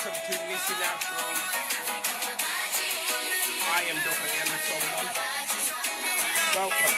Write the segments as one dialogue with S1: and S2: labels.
S1: welcome to Missy Naturals. I am Dr. Andrew Solomon. Welcome.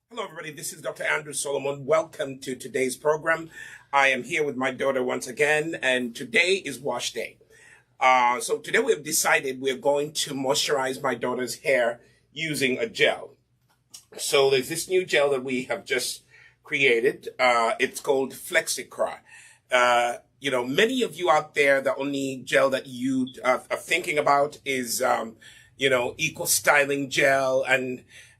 S1: Hello, everybody. This is Dr. Andrew Solomon. Welcome to today's program. I am here with my daughter once again, and today is wash day. So today we have decided we're going to moisturize my daughter's hair using a gel. So there's this new gel that we have just created. It's called Flexikra. Many of you out there, the only gel that you are thinking about is, Eco Styling Gel,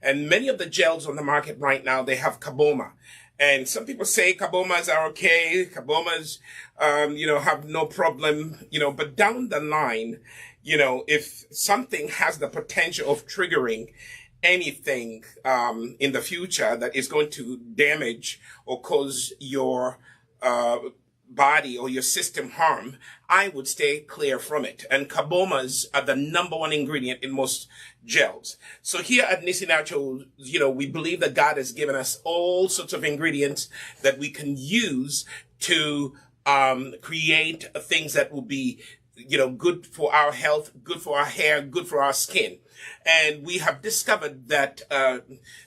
S1: and many of the gels on the market right now, they have Kaboma. And some people say Kabomas are okay, Kabomas, have no problem, but down the line, if something has the potential of triggering anything in the future that is going to damage or cause your body or your system harm, I would stay clear from it. And Kabomas are the #1 ingredient in most gels. So here at Nisi Naturals, we believe that God has given us all sorts of ingredients that we can use to create things that will be, good for our health, good for our hair, good for our skin. And we have discovered that there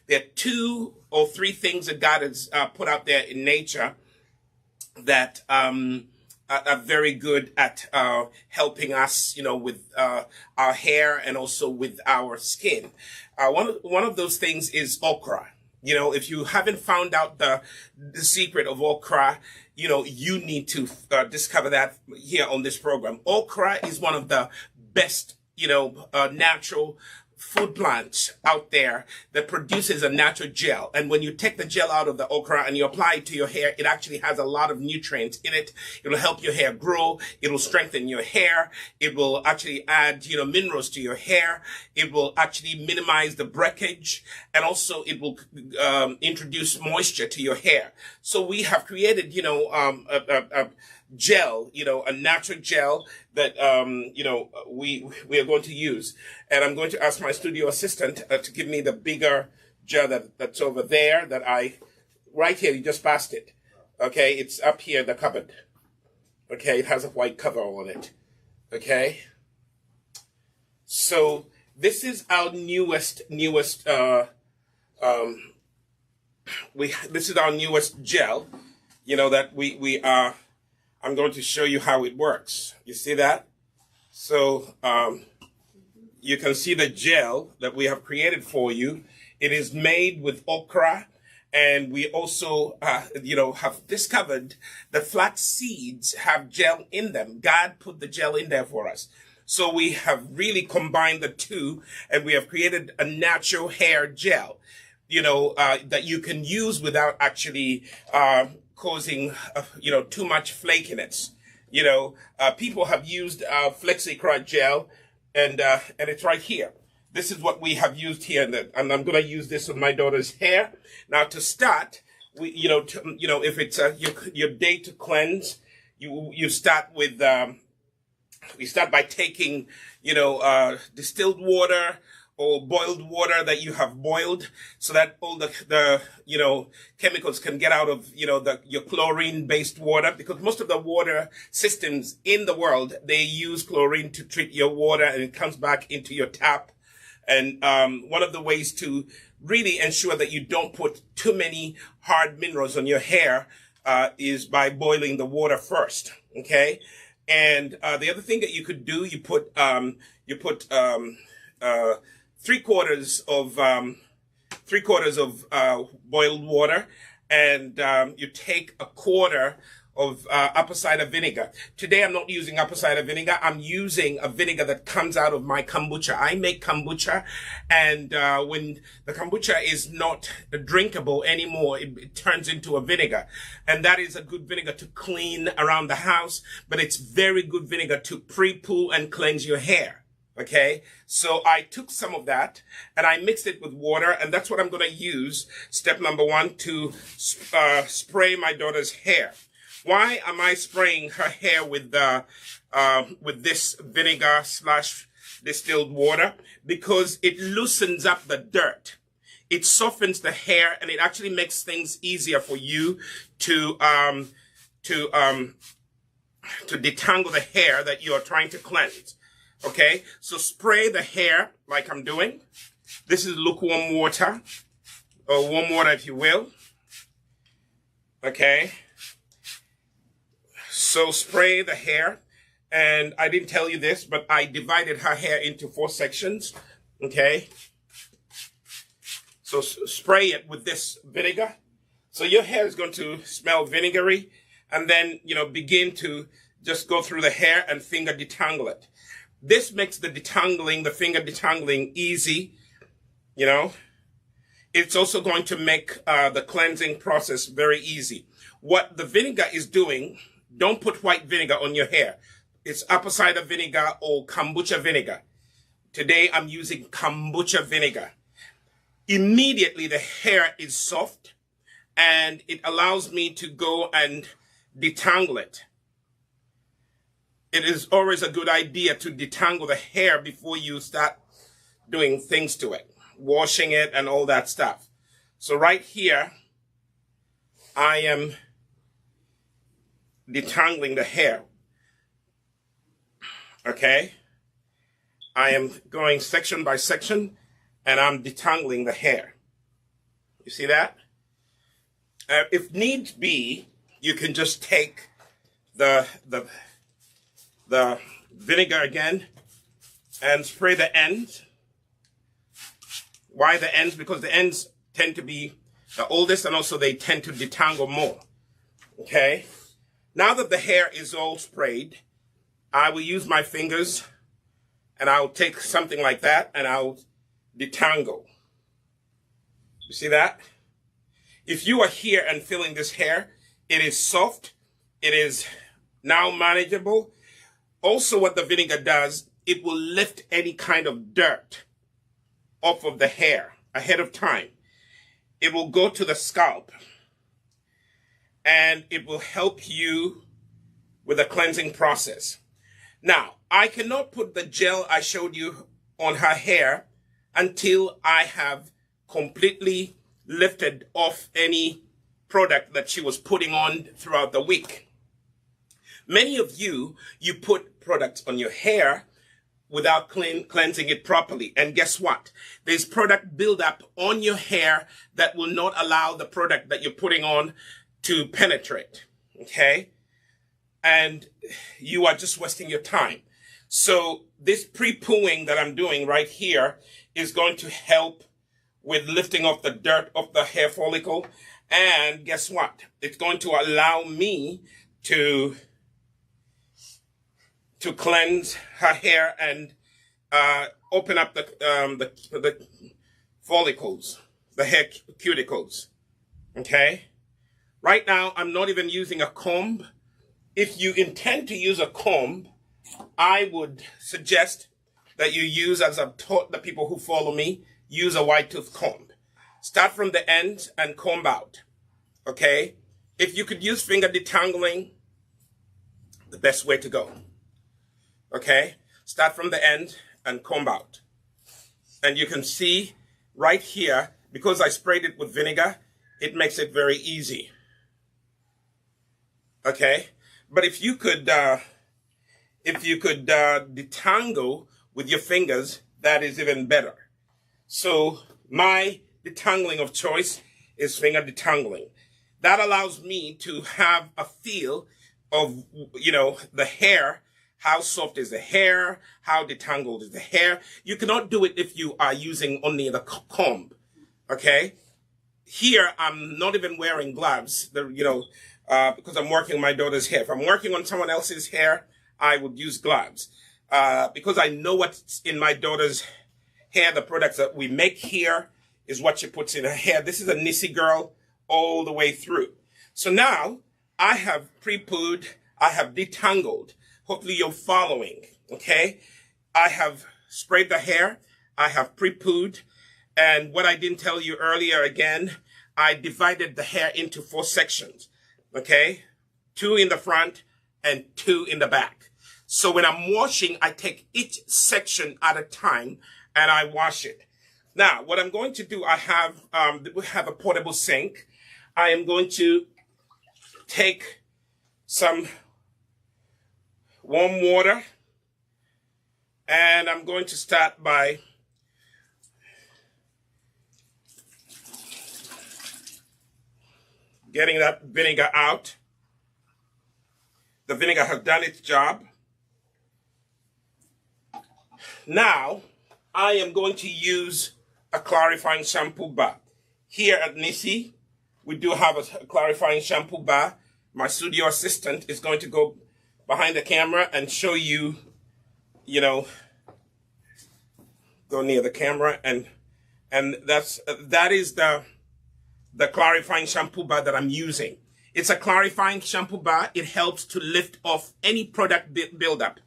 S1: are 2 or 3 things that God has put out there in nature that are very good at helping us, with our hair and also with our skin. One of those things is okra. If you haven't found out the secret of okra, you need to discover that here on this program. Okra is one of the best, natural food plants out there that produces a natural gel. And when you take the gel out of the okra and you apply it to your hair, it actually has a lot of nutrients in it. It will help your hair grow. It will strengthen your hair. It will actually add, minerals to your hair. It will actually minimize the breakage. And also it will introduce moisture to your hair. So we have created, a gel, a natural gel that, we are going to use. And I'm going to ask my studio assistant to give me the bigger gel that's over there right here, you just passed it. Okay, it's up here in the cupboard. Okay, it has a white cover on it. Okay. So this is our newest this is our newest gel, that we are. I'm going to show you how it works. You see that? So you can see the gel that we have created for you. It is made with okra, and we also, have discovered that flax seeds have gel in them. God put the gel in there for us. So we have really combined the two, and we have created a natural hair gel, that you can use without actually causing, too much flakiness. People have used Flexicraft Gel, and it's right here. This is what we have used here, and I'm going to use this on my daughter's hair. Now, to start, if it's your day to cleanse, you start with we start by taking distilled water or boiled water that you have boiled, so that all the chemicals can get out of your chlorine based water, because most of the water systems in the world, they use chlorine to treat your water, and it comes back into your tap. And one of the ways to really ensure that you don't put too many hard minerals on your hair is by boiling the water first. Okay. And the other thing that you could do, you put 3/4 of boiled water, and you take 1/4 of apple cider vinegar. Today I'm not using apple cider vinegar. I'm using a vinegar that comes out of my kombucha. I make kombucha, and when the kombucha is not drinkable anymore, it turns into a vinegar. And that is a good vinegar to clean around the house, but it's very good vinegar to pre-poo and cleanse your hair. Okay, so I took some of that and I mixed it with water, and that's what I'm going to use, step number 1, to spray my daughter's hair. Why am I spraying her hair with this vinegar / distilled water? Because it loosens up the dirt. It softens the hair, and it actually makes things easier for you to detangle the hair that you are trying to cleanse. Okay, so spray the hair like I'm doing. This is lukewarm water, or warm water if you will. Okay, so spray the hair, and I didn't tell you this, but I divided her hair into 4 sections. Okay, so spray it with this vinegar. So your hair is going to smell vinegary, and then begin to just go through the hair and finger detangle it. This makes the finger detangling easy. It's also going to make the cleansing process very easy. What the vinegar is doing, don't put white vinegar on your hair. It's apple cider vinegar or kombucha vinegar. Today I'm using kombucha vinegar. Immediately the hair is soft, and it allows me to go and detangle it. It is always a good idea to detangle the hair before you start doing things to it, washing it and all that stuff. So right here, I am detangling the hair. Okay? I am going section by section, and I'm detangling the hair. You see that? If needs be, you can just take the vinegar again and spray the ends. Why the ends? Because the ends tend to be the oldest, and also they tend to detangle more. Okay? Now that the hair is all sprayed, I will use my fingers, and I'll take something like that, and I'll detangle. You see that? If you are here and feeling this hair, it is soft. It is now manageable. Also, what the vinegar does, it will lift any kind of dirt off of the hair ahead of time. It will go to the scalp, and it will help you with the cleansing process. Now, I cannot put the gel I showed you on her hair until I have completely lifted off any product that she was putting on throughout the week. Many of you put products on your hair without cleansing it properly. And guess what? There's product buildup on your hair that will not allow the product that you're putting on to penetrate. Okay? And you are just wasting your time. So this pre-pooing that I'm doing right here is going to help with lifting off the dirt off the hair follicle. And guess what? It's going to allow me to cleanse her hair and open up the follicles, the hair cuticles. Okay? Right now, I'm not even using a comb. If you intend to use a comb, I would suggest that you use, as I've taught the people who follow me, use a wide tooth comb. Start from the end and comb out. Okay? If you could use finger detangling, the best way to go. Okay? Start from the end and comb out. And you can see right here, because I sprayed it with vinegar, it makes it very easy. Okay? But if you could detangle with your fingers, that is even better. So my detangling of choice is finger detangling. That allows me to have a feel of, the hair. How soft is the hair? How detangled is the hair? You cannot do it if you are using only the comb. Okay? Here, I'm not even wearing gloves, because I'm working on my daughter's hair. If I'm working on someone else's hair, I would use gloves. Because I know what's in my daughter's hair, the products that we make here is what she puts in her hair. This is a Nissy girl all the way through. So now, I have pre-pooed, I have detangled. Hopefully you're following, okay? I have sprayed the hair, I have pre-pooed, and what I didn't tell you earlier again, I divided the hair into 4 sections, okay? 2 in the front and 2 in the back. So when I'm washing, I take each section at a time and I wash it. Now, what I'm going to do, we have a portable sink. I am going to take some warm water, and I'm going to start by getting that vinegar out. The vinegar has done its job. Now, I am going to use a clarifying shampoo bar. Here at Nissy, we do have a clarifying shampoo bar. My studio assistant is going to go behind the camera and show you, go near the camera, and that is the clarifying shampoo bar that I'm using. It's a clarifying shampoo bar. It helps to lift off any product buildup.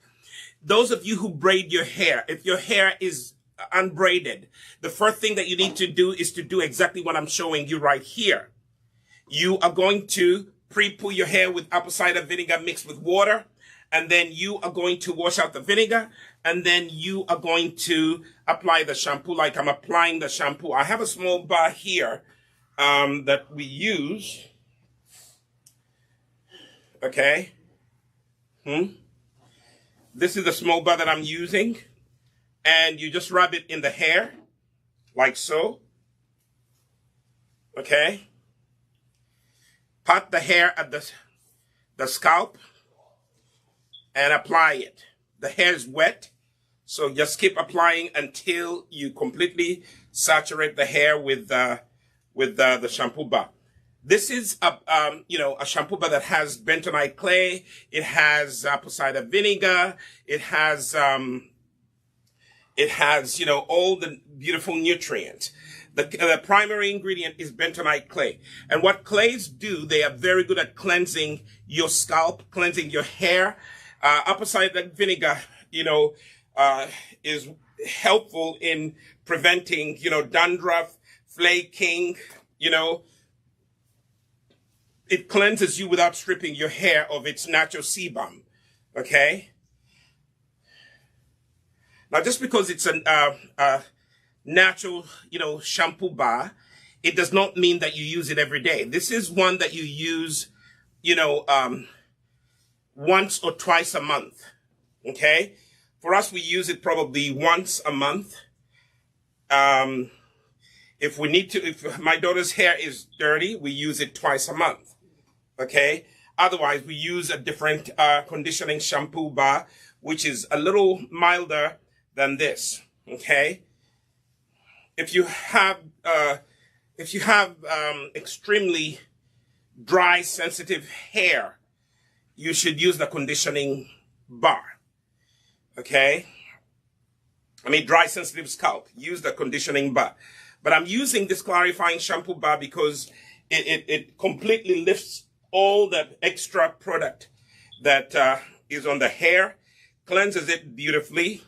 S1: Those of you who braid your hair, if your hair is unbraided, the first thing that you need to do is to do exactly what I'm showing you right here. You are going to pre-poo your hair with apple cider vinegar mixed with water, and then you are going to wash out the vinegar, and then you are going to apply the shampoo like I'm applying the shampoo. I have a small bar here that we use. Okay. This is the small bar that I'm using, and you just rub it in the hair, like so. Okay. Pat the hair at the scalp and apply it. The hair is wet, so just keep applying until you completely saturate the hair with the shampoo bar. This is a shampoo bar that has bentonite clay. It has apple cider vinegar. It has all the beautiful nutrients. The primary ingredient is bentonite clay. And what clays do, they are very good at cleansing your scalp, cleansing your hair. Apple cider vinegar, is helpful in preventing, dandruff, flaking, It cleanses you without stripping your hair of its natural sebum, okay? Now, just because it's a natural, shampoo bar, it does not mean that you use it every day. This is one that you use, once or twice a month, okay? For us, we use it probably once a month. If we need to, if my daughter's hair is dirty, we use it twice a month. Okay. Otherwise, we use a different conditioning shampoo bar, which is a little milder than this. Okay. If you have extremely dry, sensitive hair, you should use the conditioning bar. Okay. I mean, dry, sensitive scalp, use the conditioning bar. But I'm using this clarifying shampoo bar because it completely lifts all the extra product that is on the hair, cleanses it beautifully,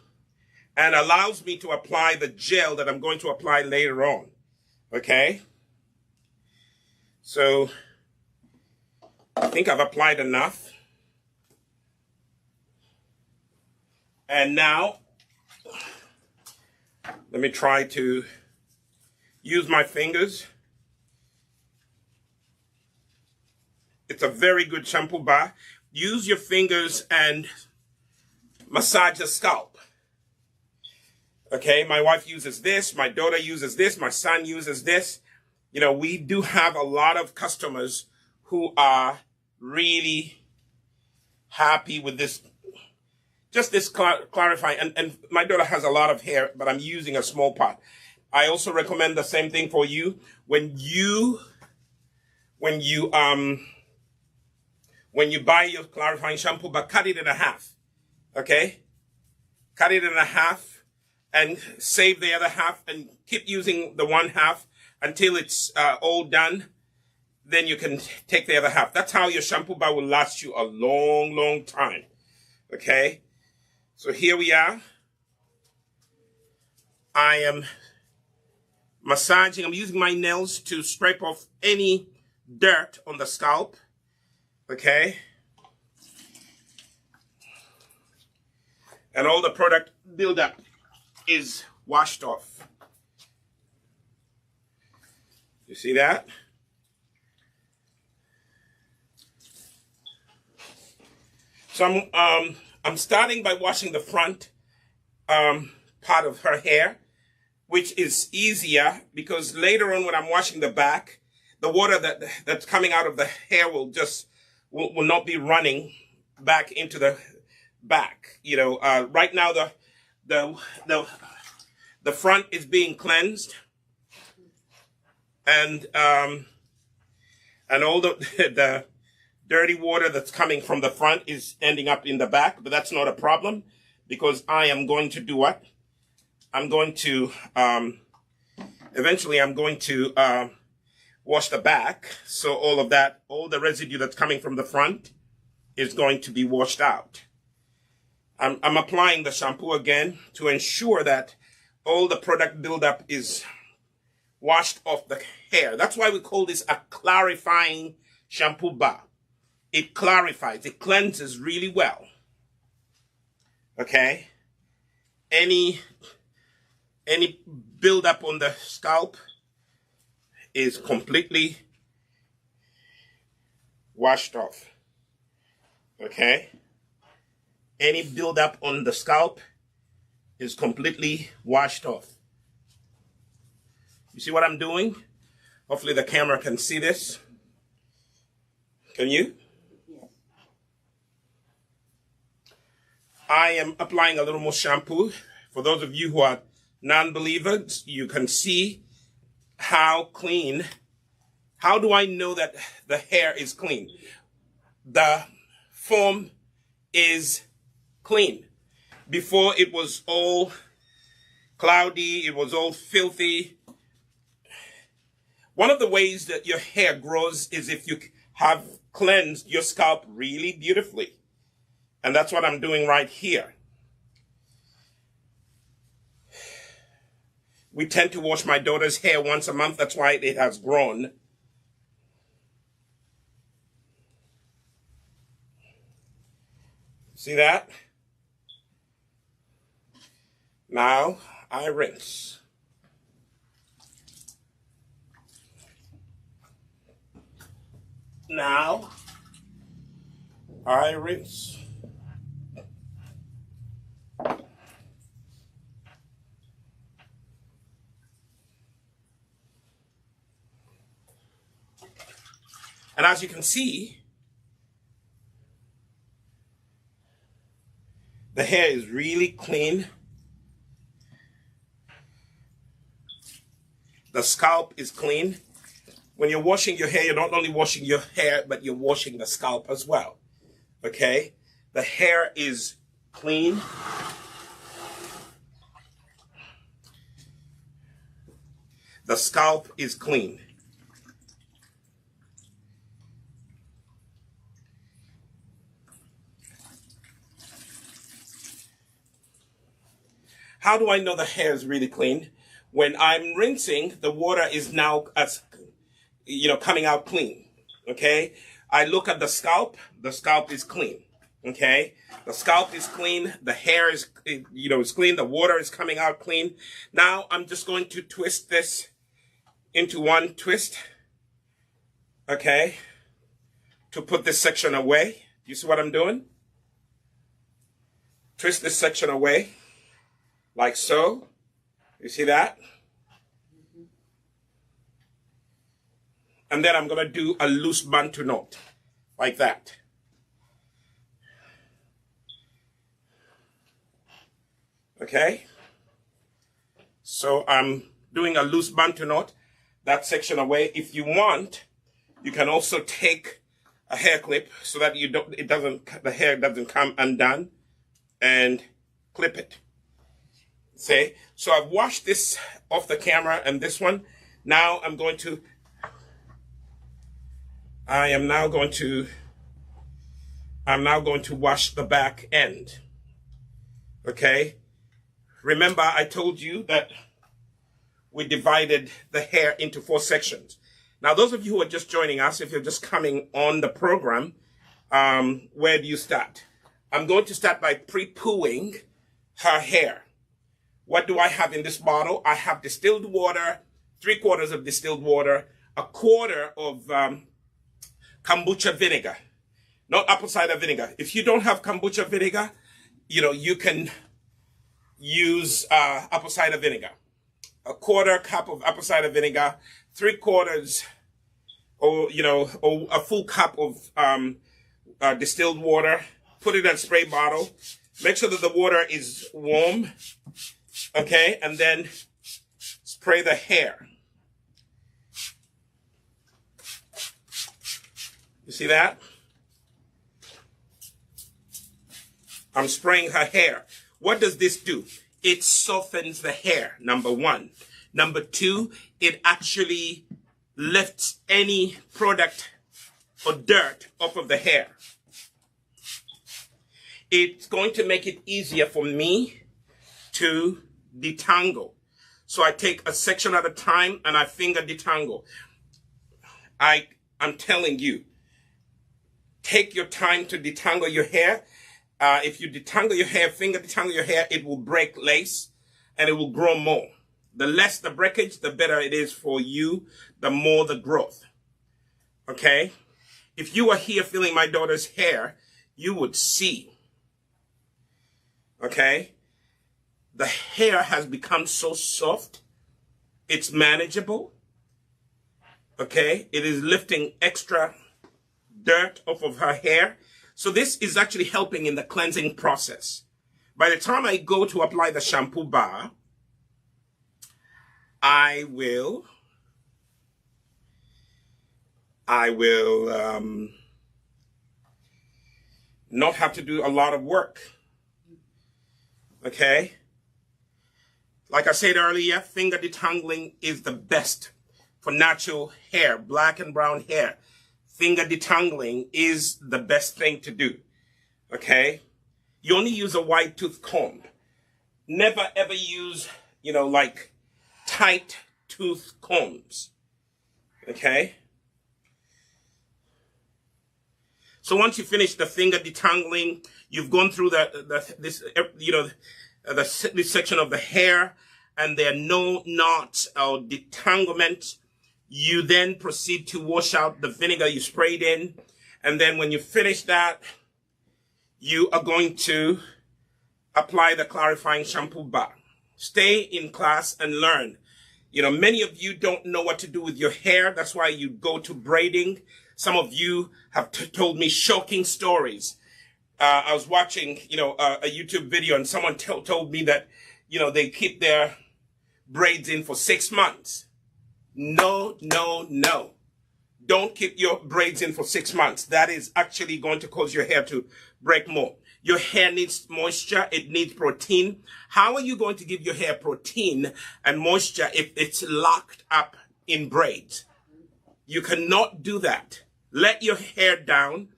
S1: and allows me to apply the gel that I'm going to apply later on. Okay? So, I think I've applied enough. And now, let me try to use my fingers. It's a very good shampoo bar. Use your fingers and massage the scalp. Okay, my wife uses this, my daughter uses this, my son uses this. You know, we do have a lot of customers who are really happy with this, just this clarifying. And my daughter has a lot of hair, but I'm using a small part. I also recommend the same thing for you. When you buy your clarifying shampoo, but cut it in half. Okay? Cut it in half and save the other half and keep using the one half until it's all done. Then you can take the other half. That's how your shampoo bar will last you a long, long time. Okay? So here we are. I am massaging. I'm using my nails to scrape off any dirt on the scalp. Okay? And all the product buildup is washed off. You see that? So I'm starting by washing the front part of her hair, which is easier because later on when I'm washing the back, the water that's coming out of the hair will not be running back into the back. You know, right now the front is being cleansed, and all the dirty water that's coming from the front is ending up in the back, but that's not a problem because I am going to do what? I'm going to, eventually I'm going to wash the back. So all the residue that's coming from the front is going to be washed out. I'm applying the shampoo again to ensure that all the product buildup is washed off the hair. That's why we call this a clarifying shampoo bar. It clarifies, it cleanses really well. Okay? Any buildup on the scalp is completely washed off. Okay? Any buildup on the scalp is completely washed off. You see what I'm doing? Hopefully the camera can see this. Can you? I am applying a little more shampoo. For those of you who are non-believers, you can see how clean. How do I know that the hair is clean? The foam is clean. Before it was all cloudy, it was all filthy. One of the ways that your hair grows is if you have cleansed your scalp really beautifully. And that's what I'm doing right here. We tend to wash my daughter's hair once a month. That's why it has grown. See that? Now I rinse. Now I rinse. And as you can see, the hair is really clean. The scalp is clean. When you're washing your hair, you're not only washing your hair, but you're washing the scalp as well. Okay? The hair is clean. The scalp is clean. How do I know the hair is really clean? When I'm rinsing, the water is now, coming out clean. Okay? I look at the scalp is clean. Okay? The scalp is clean. The hair is, is clean. The water is coming out clean. Now I'm just going to twist this into one twist. Okay? To put this section away. You see what I'm doing? Twist this section away. Like so. You see that? And then I'm going to do a loose Bantu knot. Like that. Okay? So I'm doing a loose Bantu knot. That section away. If you want, you can also take a hair clip so that the hair doesn't come undone, and clip it. See? So I've washed this off the camera and this one. Now I'm now going to wash the back end. Okay? Remember, I told you that we divided the hair into 4 sections. Now, those of you who are just joining us, if you're just coming on the program, where do you start? I'm going to start by pre-pooing her hair. What do I have in this bottle? I have distilled water, 3/4 of distilled water, 1/4 of kombucha vinegar, not apple cider vinegar. If you don't have kombucha vinegar, you can use apple cider vinegar. 1/4 cup of apple cider vinegar, 3/4 or a full cup of distilled water. Put it in a spray bottle. Make sure that the water is warm. Okay, and then spray the hair. You see that? I'm spraying her hair. What does this do? It softens the hair, number 1. Number 2, it actually lifts any product or dirt off of the hair. It's going to make it easier for me to detangle. So I take a section at a time and I finger detangle. I'm telling you, take your time to detangle your hair. If you detangle your hair, finger detangle your hair, it will break lace and it will grow more. The less the breakage, the better it is for you, the more the growth. Okay? If you were here feeling my daughter's hair, you would see. Okay? The hair has become so soft. It's manageable. Okay? It is lifting extra dirt off of her hair. So this is actually helping in the cleansing process. By the time I go to apply the shampoo bar, I will not have to do a lot of work. Okay? Like I said earlier, finger detangling is the best for natural hair, black and brown hair. Finger detangling is the best thing to do. Okay? You only use a wide tooth comb. Never ever use, like tight tooth combs. Okay? So once you finish the finger detangling, you've gone through this section of the hair, and there are no knots or detanglement. You then proceed to wash out the vinegar you sprayed in, and then when you finish that, you are going to apply the clarifying shampoo bar. Stay in class and learn. Many of you don't know what to do with your hair. That's why you go to braiding. Some of you have told me shocking stories. I was watching, a YouTube video, and someone told me that, they keep their braids in for 6 months. No, no, no. Don't keep your braids in for 6 months. That is actually going to cause your hair to break more. Your hair needs moisture. It needs protein. How are you going to give your hair protein and moisture if it's locked up in braids? You cannot do that. Let your hair down.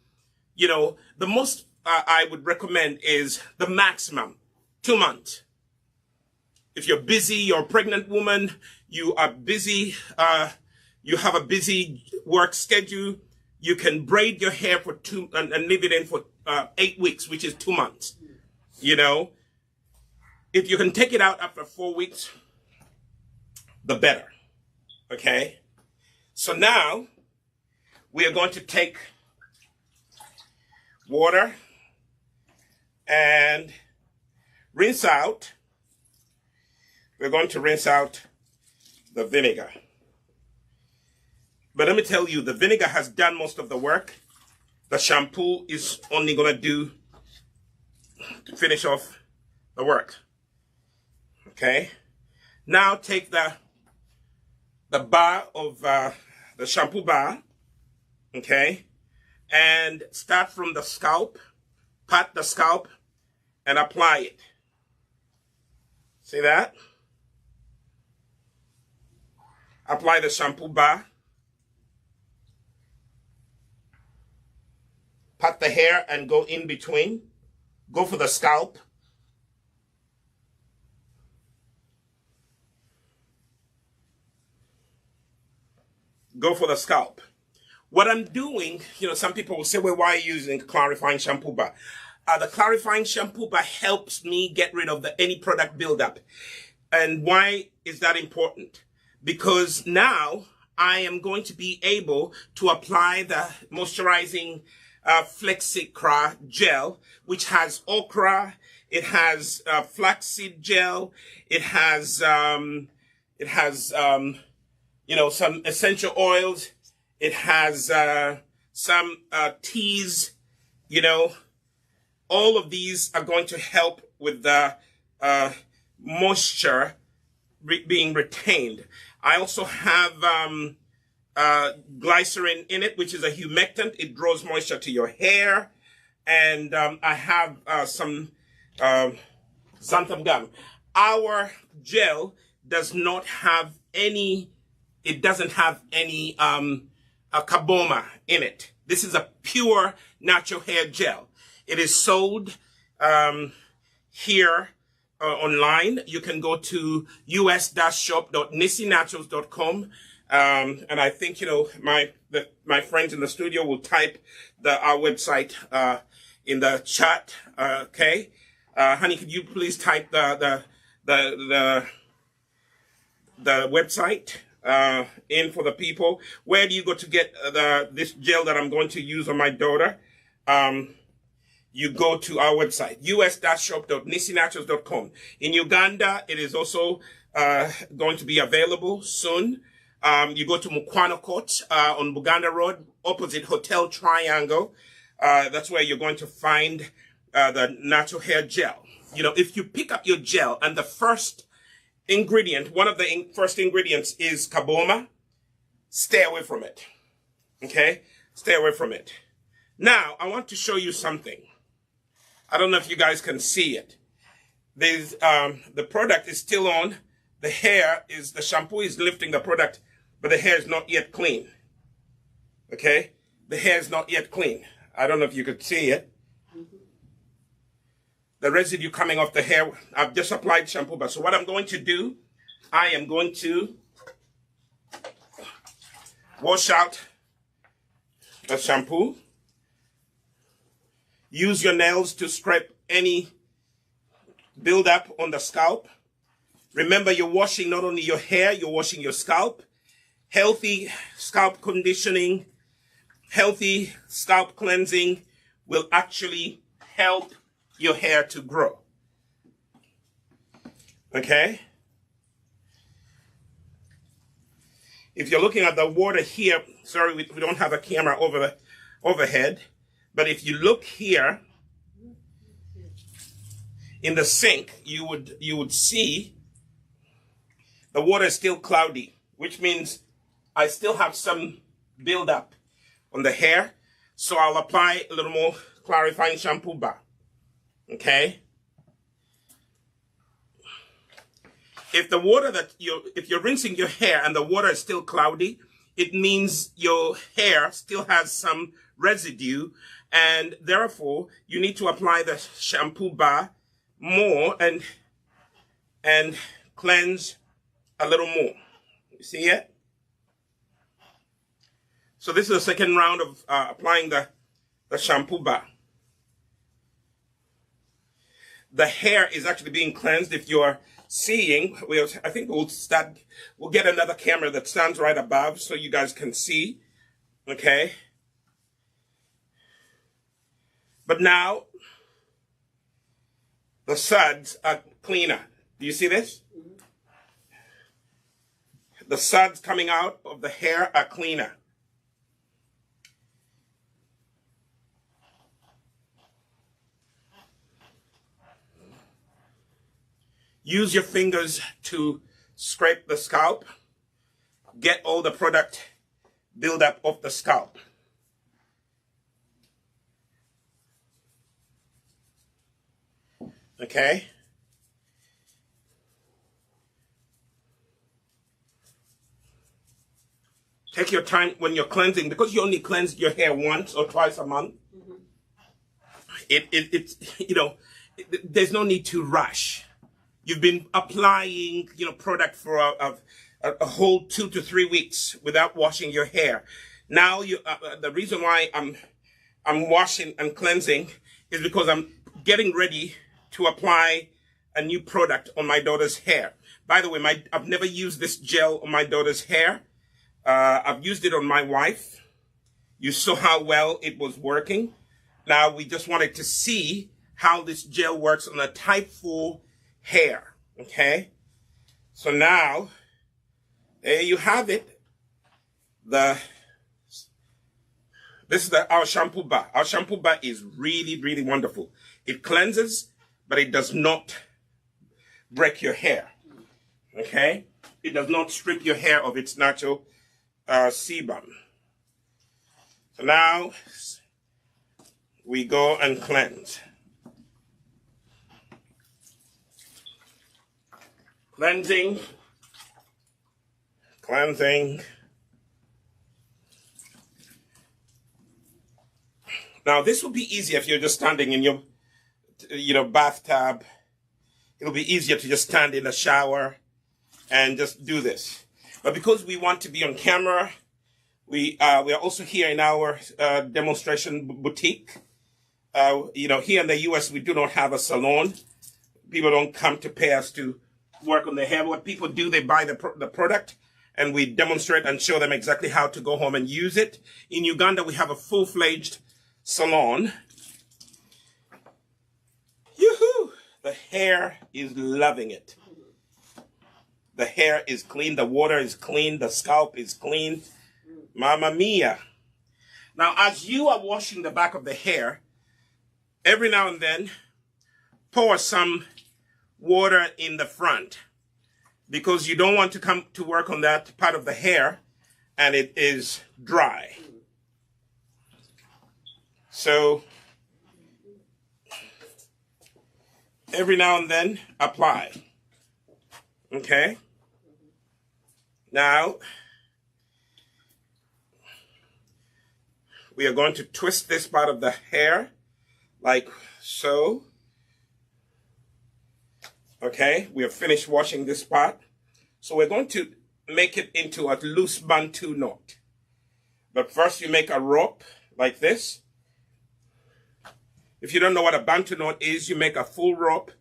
S1: The most I would recommend is the maximum 2 months. If you're busy, you're a pregnant woman, you are busy, you have a busy work schedule, you can braid your hair for and leave it in for 8 weeks, which is 2 months. If you can take it out after 4 weeks, the better. Okay? So now we are going to take water and rinse out. We're going to rinse out the vinegar. But let me tell you, the vinegar has done most of the work. The shampoo is only going to finish off the work. Okay? Now take the bar of the shampoo bar, okay? And start from the scalp, pat the scalp, and apply it. See that? Apply the shampoo bar. Pat the hair and go in between. Go for the scalp. Go for the scalp. What I'm doing, some people will say, well, why are you using clarifying shampoo bar? The clarifying shampoo bar helps me get rid of any product buildup. And why is that important? Because now I am going to be able to apply the moisturizing Flexicraft Gel, which has okra, it has flaxseed gel, it has some essential oils, it has some teas, all of these are going to help with the moisture being retained. I also have glycerin in it, which is a humectant. It draws moisture to your hair. And I have some xanthan gum. Our gel does not have any, it doesn't have any carboma in it. This is a pure natural hair gel. It is sold here online. You can go to us-shop.nisinaturals.com. And I think, my friends in the studio will type our website in the chat. Okay. Honey, could you please type the website in for the people? Where do you go to get this gel that I'm going to use on my daughter? You go to our website, us-shop.nisinaturals.com. In Uganda, it is also going to be available soon. You go to Mukwano Court on Buganda Road, opposite Hotel Triangle. That's where you're going to find the natural hair gel. If you pick up your gel and the first ingredient, one of the first ingredients is carboma, stay away from it. Okay? Stay away from it. Now, I want to show you something. I don't know if you guys can see it. There's the product is still on. The shampoo is lifting the product, but the hair is not yet clean. Okay? The hair is not yet clean. I don't know if you could see it. The residue coming off the hair, I've just applied shampoo, but so what I'm going to do, I am going to wash out the shampoo. Use your nails to scrape any buildup on the scalp. Remember, you're washing not only your hair, you're washing your scalp. Healthy scalp conditioning, healthy scalp cleansing will actually help your hair to grow. Okay? if you're looking at the water here, sorry, we don't have a camera overhead, but if you look here in the sink, you would see the water is still cloudy, which means I still have some buildup on the hair. So I'll apply a little more clarifying shampoo bar. Okay. If the water if you're rinsing your hair and the water is still cloudy, it means your hair still has some residue, and therefore you need to apply the shampoo bar more and cleanse a little more. You see it? So this is the second round of applying the shampoo bar. The hair is actually being cleansed. If you're seeing, I think we'll get another camera that stands right above so you guys can see. Okay. But now the suds are cleaner. Do you see this? The suds coming out of the hair are cleaner. Use your fingers to scrape the scalp. Get all the product buildup off the scalp. Okay? Take your time when you're cleansing, because you only cleanse your hair once or twice a month. There's no need to rush. You've been applying, product for a whole 2 to 3 weeks without washing your hair. Now, the reason why I'm washing and cleansing is because I'm getting ready to apply a new product on my daughter's hair. By the way, I've never used this gel on my daughter's hair. I've used it on my wife. You saw how well it was working. Now, we just wanted to see how this gel works on a type 4 hair. Okay? So now, there you have it. This is our shampoo bar. Our shampoo bar is really, really wonderful. It cleanses, but it does not break your hair. Okay? It does not strip your hair of its natural sebum. So now we go and cleanse. Cleansing. Cleansing. Now this will be easier if you're just standing in your bathtub. It'll be easier to just stand in the shower and just do this. But because we want to be on camera, we are also here in our demonstration boutique. Here in the US, we do not have a salon. People don't come to pay us to work on their hair. What people do, they buy the product, and we demonstrate and show them exactly how to go home and use it. In Uganda, we have a full-fledged salon. Yoo-hoo! The hair is loving it. The hair is clean, the water is clean, the scalp is clean. Mamma mia. Now, as you are washing the back of the hair, every now and then, pour some water in the front, because you don't want to come to work on that part of the hair and it is dry. So, every now and then, apply. Okay? Now, we are going to twist this part of the hair like so. Okay, we have finished washing this part. So we're going to make it into a loose Bantu knot. But first you make a rope like this. If you don't know what a Bantu knot is, you make a full rope.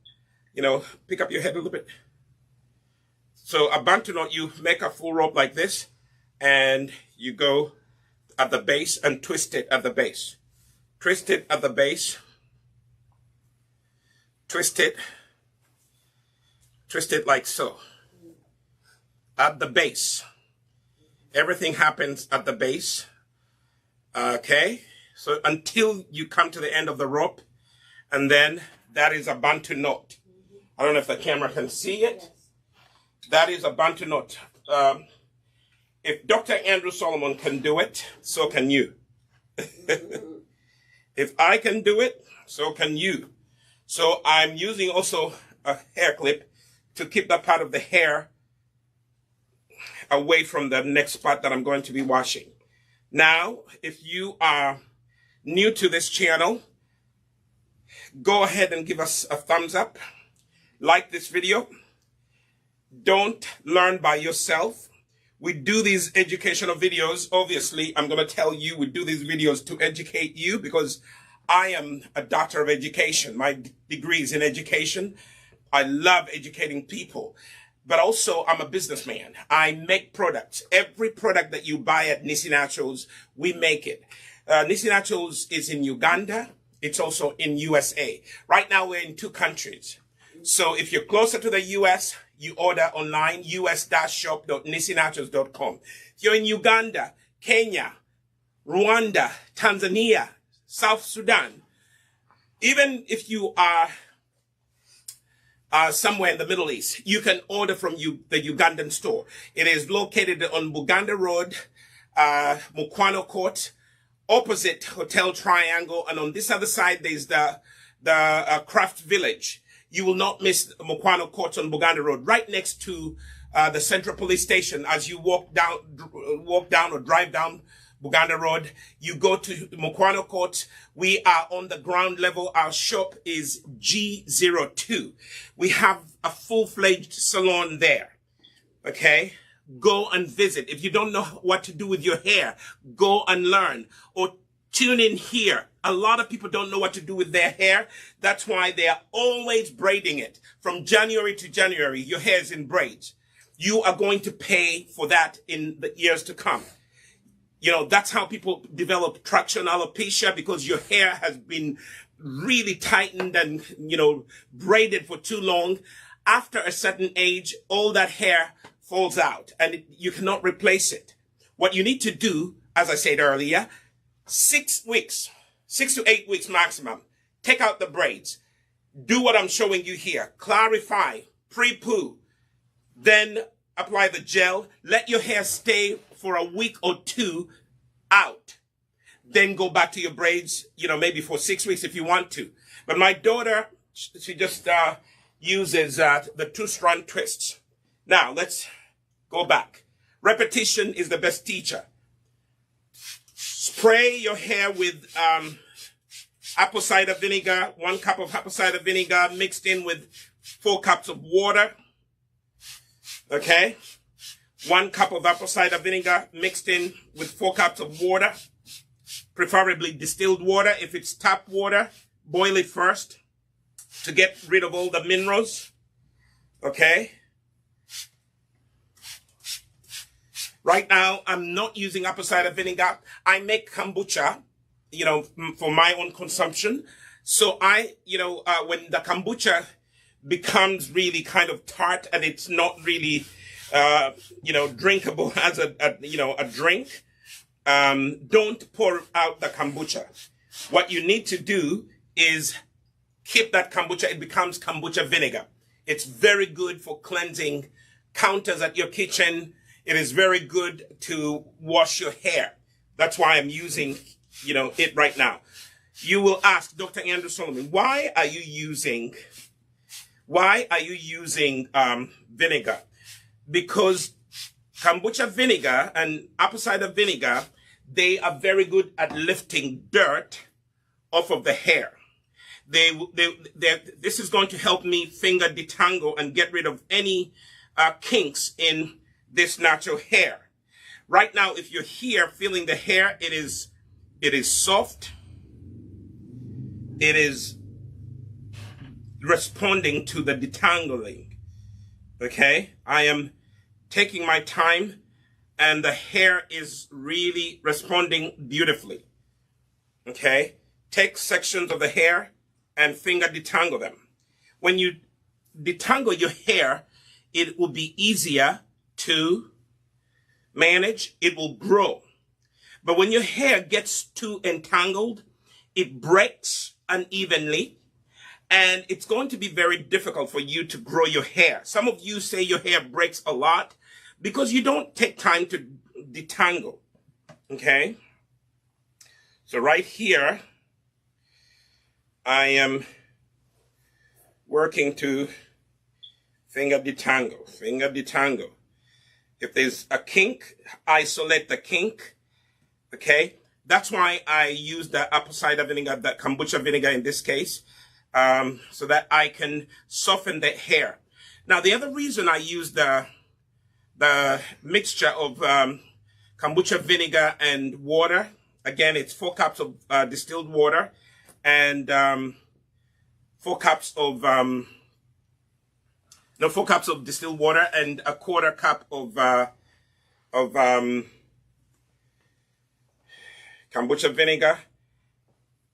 S1: Pick up your head a little bit. So a Bantu knot, you make a full rope like this, and you go at the base and twist it at the base. Twist it at the base. Twist it. Twist it like so. At the base. Everything happens at the base. Okay, so until you come to the end of the rope, and then that is a Bantu Knot. I don't know if the camera can see it. Yes. That is a Bantu Knot. If Dr. Andrew Solomon can do it, so can you. If I can do it, so can you. So I'm using also a hair clip to keep that part of the hair away from the next spot that I'm going to be washing. Now, if you are new to this channel, go ahead and give us a thumbs up. Like this video. Don't learn by yourself. We do these educational videos. Obviously, I'm going to tell you we do these videos to educate you because I am a doctor of education. My degree is in education. I love educating people. But also, I'm a businessman. I make products. Every product that you buy at Nisi Naturals, we make it. Nisi Naturals is in Uganda. It's also in USA. Right now, we're in 2 countries. So if you're closer to the US, you order online, us-shop.nisinaturals.com. If you're in Uganda, Kenya, Rwanda, Tanzania, South Sudan, even if you are somewhere in the Middle East, you can order from the Ugandan store. It is located on Buganda Road, Mukwano Court, opposite Hotel Triangle. And on this other side, there's the Craft Village. You will not miss Mukwano Court on Buganda Road, right next to the Central Police Station. As you walk down or drive down Buganda Road, you go to Mukwano Court. We are on the ground level. Our shop is G02. We have a full-fledged salon there. Okay? Go and visit. If you don't know what to do with your hair, go and learn. Or tune in here. A lot of people don't know what to do with their hair. That's why they are always braiding it. From January to January, your hair is in braids. You are going to pay for that in the years to come. You know, that's how people develop traction alopecia, because your hair has been really tightened and, you know, braided for too long. After a certain age, all that hair falls out and you cannot replace it. What you need to do, as I said earlier, 6 weeks. 6 to 8 weeks maximum. Take out the braids. Do what I'm showing you here. Clarify, pre-poo. Then apply the gel. Let your hair stay for a week or 2 out. Then go back to your braids, you know, maybe for 6 weeks if you want to. But my daughter, she just uses the 2-strand twists. Now, let's go back. Repetition is the best teacher. Spray your hair with apple cider vinegar, 1 cup of apple cider vinegar mixed in with 4 cups of water. Okay? 1 cup of apple cider vinegar mixed in with 4 cups of water. Preferably distilled water. If it's tap water, boil it first to get rid of all the minerals. Okay? Right now, I'm not using apple cider vinegar. I make kombucha, you know, for my own consumption. So when the kombucha becomes really kind of tart and it's not really, drinkable as a drink, don't pour out the kombucha. What you need to do is keep that kombucha. It becomes kombucha vinegar. It's very good for cleansing counters at your kitchen. It is very good to wash your hair. That's why I'm using, it right now. You will ask, Dr. Andrew Solomon, why are you using vinegar? Because kombucha vinegar and apple cider vinegar, they are very good at lifting dirt off of the hair. This is going to help me finger detangle and get rid of any kinks in this natural hair. Right now, if you're here feeling the hair, it is soft. It is responding to the detangling. Okay? I am taking my time and the hair is really responding beautifully. Okay? Take sections of the hair and finger detangle them. When you detangle your hair, it will be easier to manage, it will grow. But when your hair gets too entangled, it breaks unevenly, and it's going to be very difficult for you to grow your hair. Some of you say your hair breaks a lot because you don't take time to detangle. Okay? So right here, I am working to finger detangle. If there's a kink, isolate the kink. Okay? That's why I use the apple cider vinegar, the kombucha vinegar in this case, so that I can soften the hair. Now, the other reason I use the mixture of kombucha vinegar and water, again, it's 4 cups of distilled water and 4 cups of 4 cups of distilled water and a 1/4 cup of kombucha vinegar.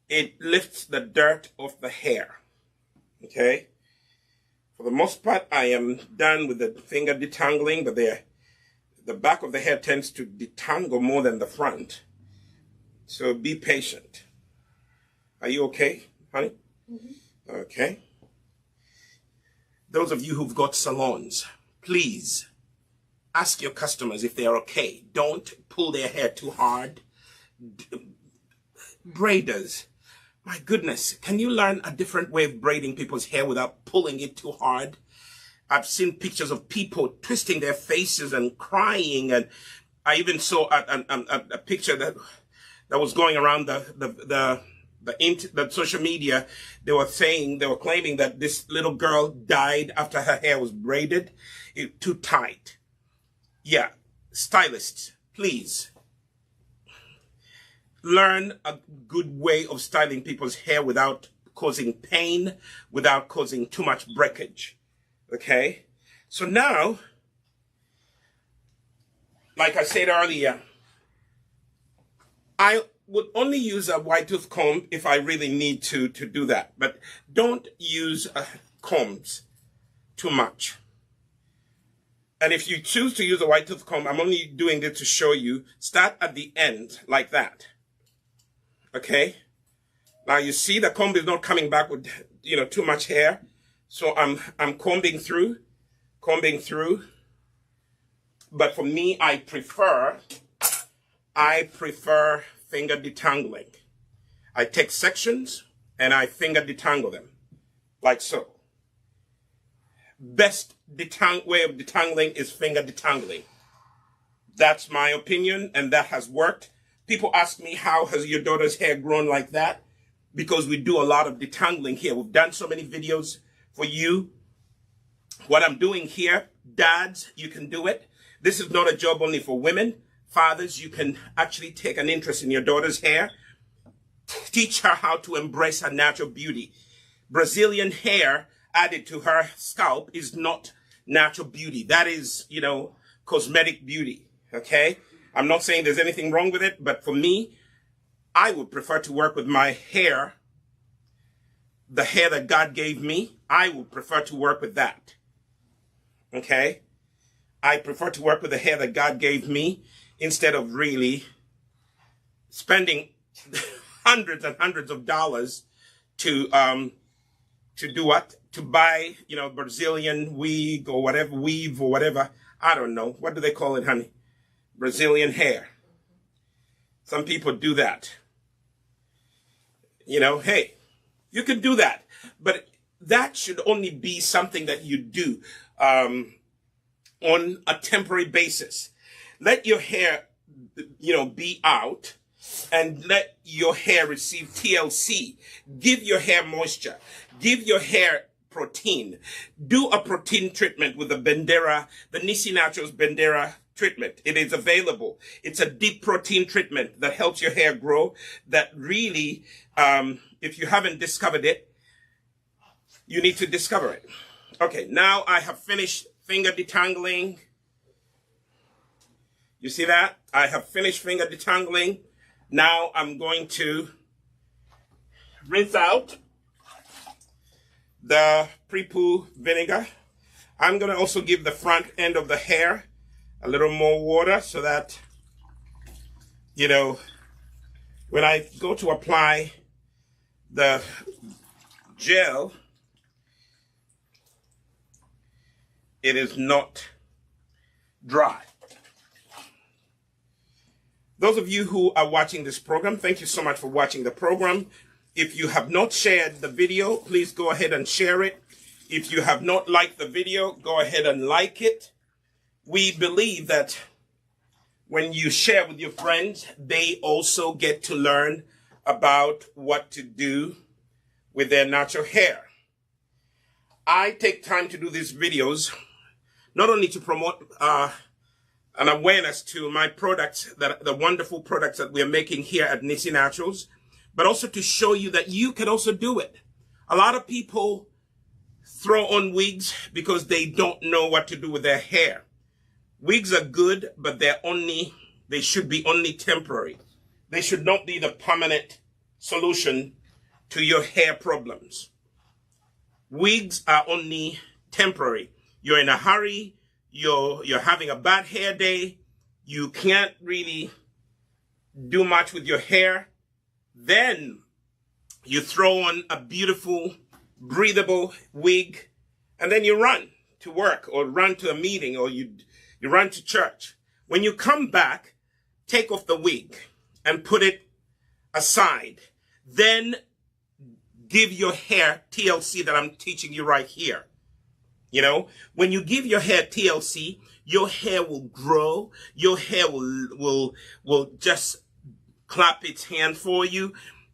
S1: It lifts the dirt off the hair. Okay? For the most part, I am done with the finger detangling, but the back of the hair tends to detangle more than the front. So be patient. Are you okay, honey? Mm-hmm. Okay. Those of you who've got salons, please ask your customers if they're okay. Don't pull their hair too hard. Braiders, my goodness, can you learn a different way of braiding people's hair without pulling it too hard? I've seen pictures of people twisting their faces and crying, and I even saw a picture that was going around the social media. They were claiming that this little girl died after her hair was braided too tight. Yeah, stylists, please learn a good way of styling people's hair without causing pain, without causing too much breakage. Okay? So now, like I said earlier, I would only use a white tooth comb if I really need to do that. But don't use combs too much. And if you choose to use a white tooth comb, I'm only doing this to show you, start at the end like that. Okay? Now you see the comb is not coming back with, too much hair. So I'm combing through. But for me, I prefer finger detangling. I take sections and I finger detangle them, like so. Best way of detangling is finger detangling. That's my opinion, and that has worked. People ask me, how has your daughter's hair grown like that? Because we do a lot of detangling here. We've done so many videos for you. What I'm doing here, dads, you can do it. This is not a job only for women. Fathers, you can actually take an interest in your daughter's hair. Teach her how to embrace her natural beauty. Brazilian hair added to her scalp is not natural beauty. That is, cosmetic beauty, okay? I'm not saying there's anything wrong with it, but for me, I would prefer to work with my hair, the hair that God gave me. I would prefer to work with that, okay? I prefer to work with the hair that God gave me instead of really spending hundreds and hundreds of dollars to do what? To buy, Brazilian wig or whatever, weave or whatever. I don't know. What do they call it, honey? Brazilian hair. Some people do that. Hey, you could do that. But that should only be something that you do on a temporary basis. Let your hair, be out and let your hair receive TLC. Give your hair moisture. Give your hair protein. Do a protein treatment with the Nisi Naturals Bendera treatment. It is available. It's a deep protein treatment that helps your hair grow, that really, if you haven't discovered it, you need to discover it. Okay, now I have finished finger detangling. You see that? I have finished finger detangling. Now I'm going to rinse out the pre-poo vinegar. I'm going to also give the front end of the hair a little more water so that, you know, when I go to apply the gel, it is not dry. Those of you who are watching this program, thank you so much for watching the program. If you have not shared the video, please go ahead and share it. If you have not liked the video, go ahead and like it. We believe that when you share with your friends, they also get to learn about what to do with their natural hair. I take time to do these videos, not only to promote an awareness to my products, the wonderful products that we're making here at Nisi Naturals, but also to show you that you can also do it. A lot of people throw on wigs because they don't know what to do with their hair. Wigs are good, but they should be only temporary. They should not be the permanent solution to your hair problems. Wigs are only temporary. You're in a hurry, you're having a bad hair day, you can't really do much with your hair. Then you throw on a beautiful, breathable wig, and then you run to work or run to a meeting or you run to church. When you come back, take off the wig and put it aside. Then give your hair TLC that I'm teaching you right here. You know, when you give your hair TLC, your hair will grow. Your hair will just clap its hand for you.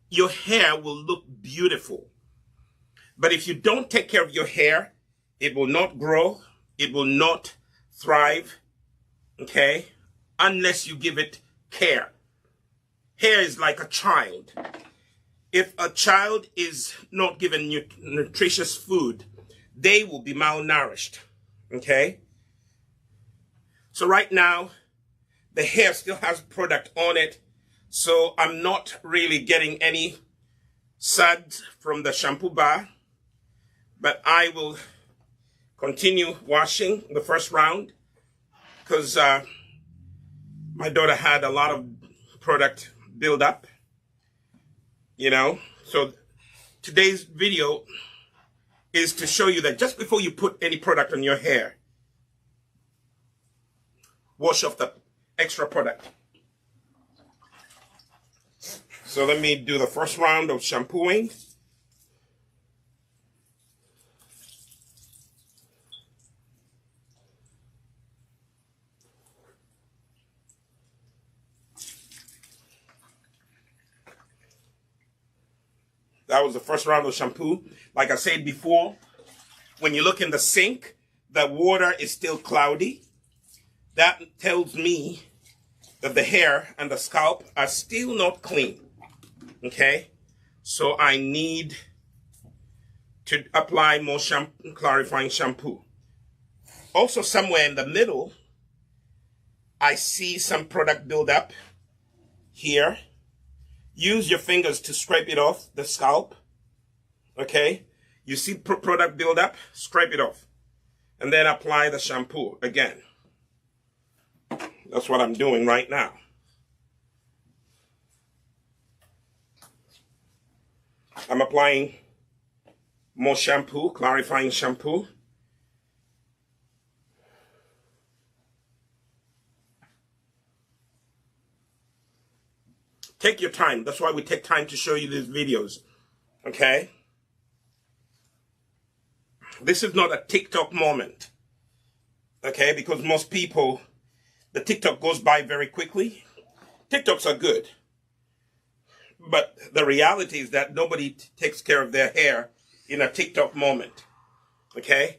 S1: Your hair will look beautiful. But if you don't take care of your hair, it will not grow. It will not thrive. Okay? Unless you give it care. Hair is like a child. If a child is not given nutritious food, they will be malnourished. Okay? So right now, the hair still has product on it. So I'm not really getting any suds from the shampoo bar. But I will continue washing the first round because my daughter had a lot of product build up, you know. So today's video is to show you that just before you put any product on your hair, wash off the extra product. So let me do the first round of shampooing. That was the first round of shampoo. Like I said before, when you look in the sink, the water is still cloudy. That tells me that the hair and the scalp are still not clean. Okay? So I need to apply more shampoo, clarifying shampoo. Also, somewhere in the middle, I see some product build up here. Use your fingers to scrape it off the scalp. Okay? You see product build up, scrape it off. And then apply the shampoo again. That's what I'm doing right now. I'm applying more shampoo, clarifying shampoo. Take your time. That's why we take time to show you these videos. Okay? This is not a TikTok moment. Okay? Because most people, the TikTok goes by very quickly. TikToks are good. But the reality is that nobody takes care of their hair in a TikTok moment. Okay?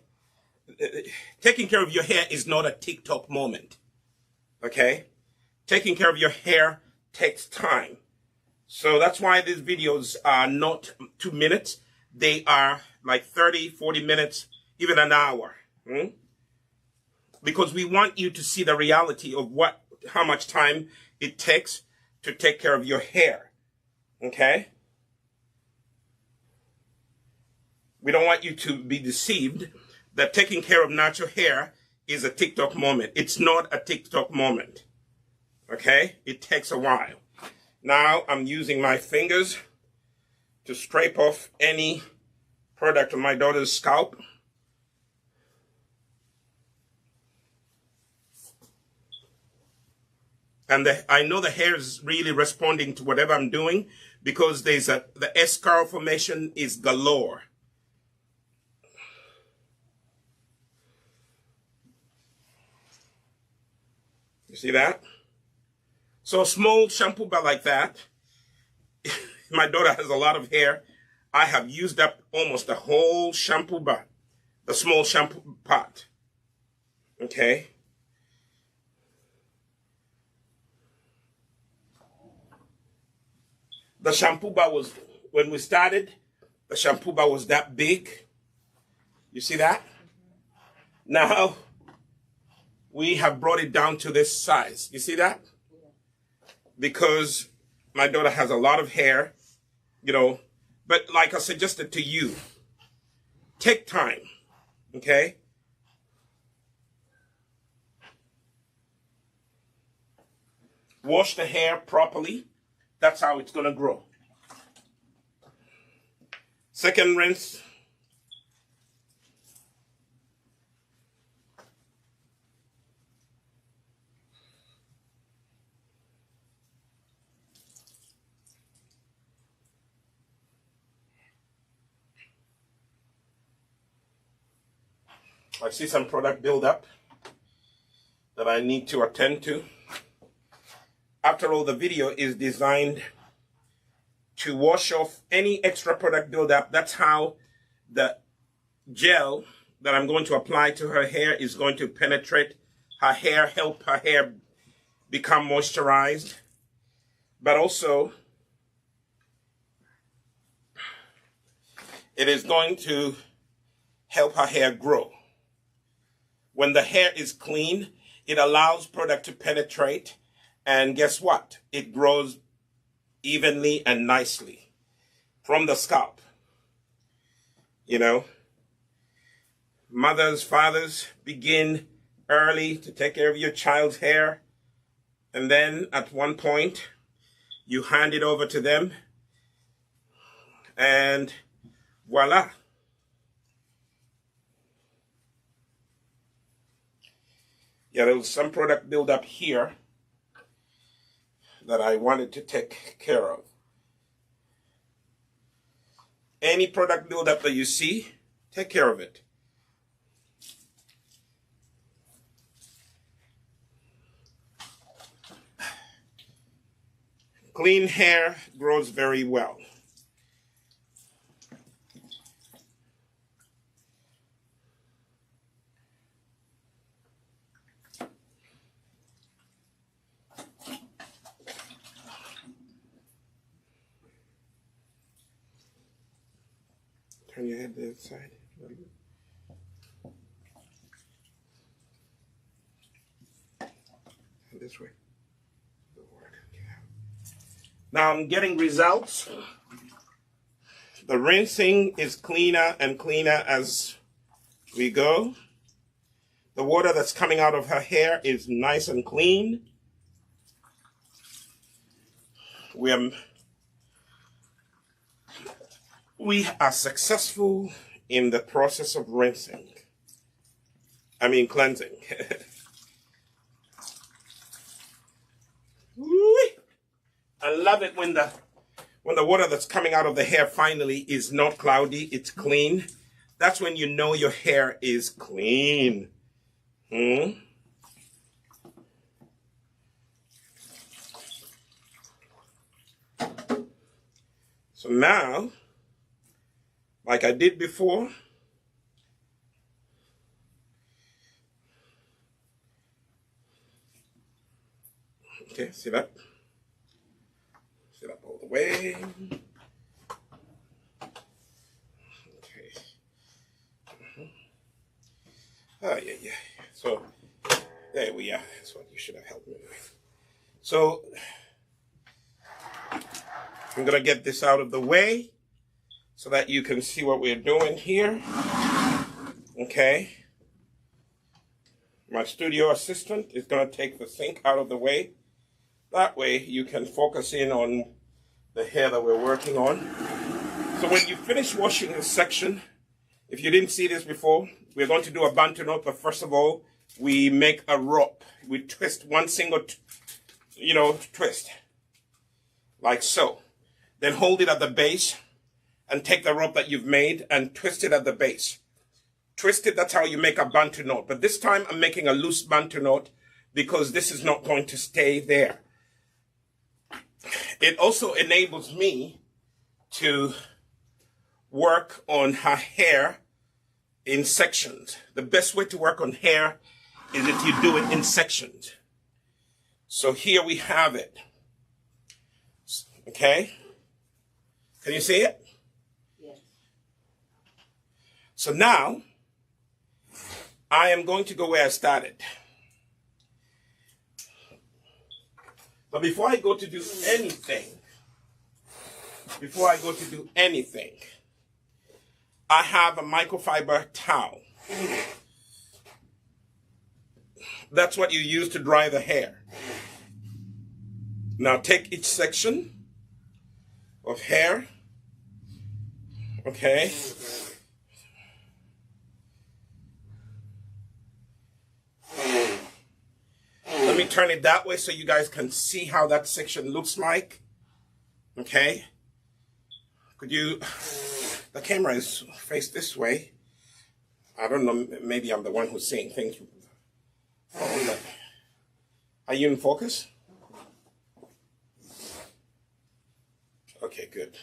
S1: Taking care of your hair is not a TikTok moment. Okay? Taking care of your hair takes time. So that's why these videos are not 2 minutes. They are like 30, 40 minutes, even an hour. Because we want you to see the reality of how much time it takes to take care of your hair. Okay? We don't want you to be deceived that taking care of natural hair is a TikTok moment. It's not a TikTok moment. Okay? It takes a while. Now I'm using my fingers to scrape off any product on my daughter's scalp. And I know the hair is really responding to whatever I'm doing because the S-curl formation is galore. You see that? So a small shampoo bar like that, my daughter has a lot of hair. I have used up almost the whole shampoo bar, the small shampoo pot. Okay? The shampoo bar was, when we started, the shampoo bar was that big. You see that? Now, we have brought it down to this size. You see that? Because my daughter has a lot of hair, you know. But like I suggested to you, take time, okay? Wash the hair properly. That's how it's going to grow. Second rinse. I see some product buildup that I need to attend to. After all, the video is designed to wash off any extra product buildup. That's how the gel that I'm going to apply to her hair is going to penetrate her hair, help her hair become moisturized. But also, it is going to help her hair grow. When the hair is clean, it allows product to penetrate, and guess what? It grows evenly and nicely from the scalp. You know, mothers, fathers, begin early to take care of your child's hair, and then at one point, you hand it over to them, and voila. Yeah, there was some product buildup here that I wanted to take care of. Any product buildup that you see, take care of it. Clean hair grows very well. Turn your head to the side. And this way. Now I'm getting results. The rinsing is cleaner and cleaner as we go. The water that's coming out of her hair is nice and clean. We are successful in the process of cleansing. I love it when the water that's coming out of the hair finally is not cloudy, it's clean. That's when you know your hair is clean. So now, like I did before, okay, see that? Sit up all the way. Okay. Oh, yeah. So, there we are. That's what you should have helped me with. So, I'm going to get this out of the way so that you can see what we're doing here. Okay. My studio assistant is going to take the sink out of the way. That way you can focus in on the hair that we're working on. So when you finish washing this section, if you didn't see this before, we're going to do a Bantu knot, but first of all, we make a rope. We twist one single, twist, like so. Then hold it at the base and take the rope that you've made and twist it at the base. Twist it, that's how you make a Bantu knot. But this time I'm making a loose Bantu knot because this is not going to stay there. It also enables me to work on her hair in sections. The best way to work on hair is if you do it in sections. So here we have it. Okay? Can you see it?
S2: Yes.
S1: So now, I am going to go where I started. But before I go to do anything, I have a microfiber towel. That's what you use to dry the hair. Now take each section of hair, okay? Let me turn it that way so you guys can see how that section looks like, okay? Could you, the camera is faced this way. I don't know, maybe I'm the one who's seeing things. Are you in focus? Okay, good.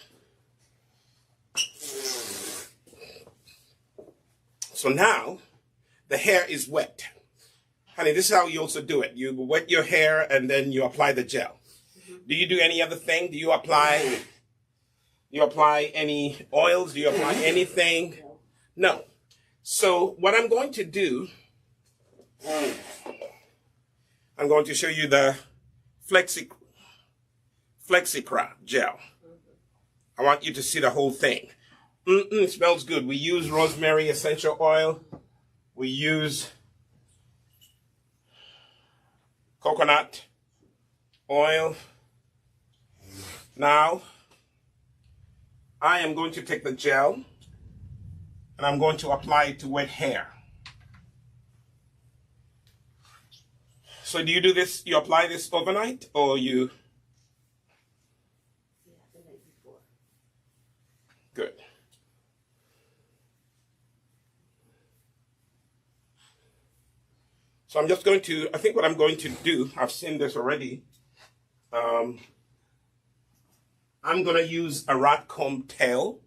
S1: So now, the hair is wet. Honey, this is how you also do it. You wet your hair and then you apply the gel. Do you do any other thing? Do you apply any oils? Do you apply anything? No. So what I'm going to do, I'm going to show you the Flexicraft Gel. I want you to see the whole thing. It smells good. We use rosemary essential oil. We use coconut oil. Now, I am going to take the gel and I'm going to apply it to wet hair. So do you do this, you apply this overnight or you?
S2: Yeah, the night before.
S1: Good. So I'm just going to, I think what I'm going to do, I've seen this already. I'm going to use a rat comb tail.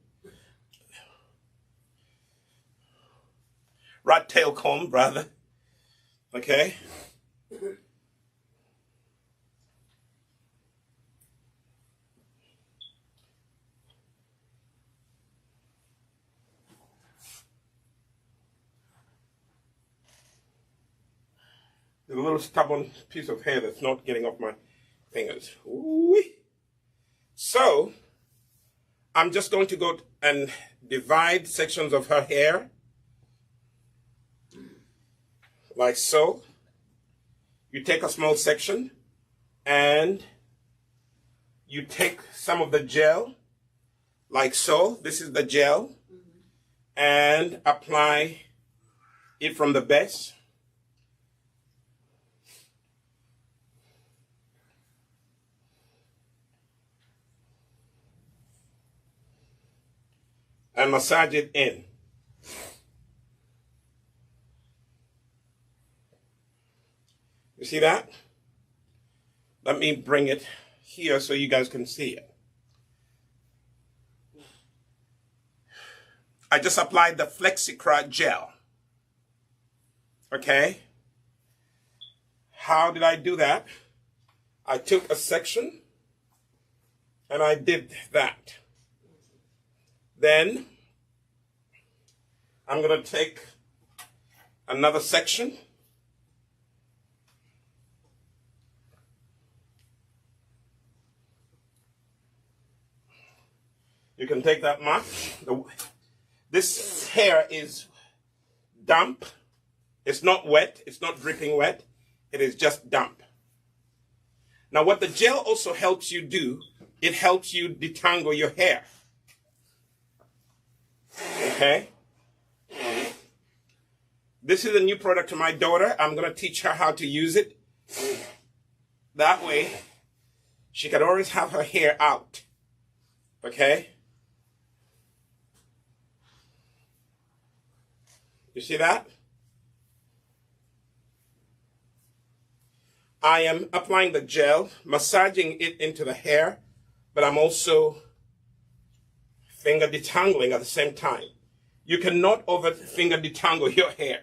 S1: Rat tail comb, rather. Okay. There's a little stubborn piece of hair that's not getting off my fingers. Ooh-wee. So, I'm just going to go and divide sections of her hair. Like so. You take a small section and you take some of the gel, like so. This is the gel. And apply it from the base. And massage it in. You see that? Let me bring it here so you guys can see it. I just applied the Flexicraft Gel. Okay? How did I do that? I took a section and I did that. Then I'm going to take another section. You can take that much. This hair is damp. It's not wet. It's not dripping wet. It is just damp. Now, what the gel also helps you do, it helps you detangle your hair. Okay? This is a new product to my daughter. I'm going to teach her how to use it. That way, she can always have her hair out. Okay? You see that? I am applying the gel, massaging it into the hair, but I'm also finger detangling at the same time. You cannot over finger detangle your hair.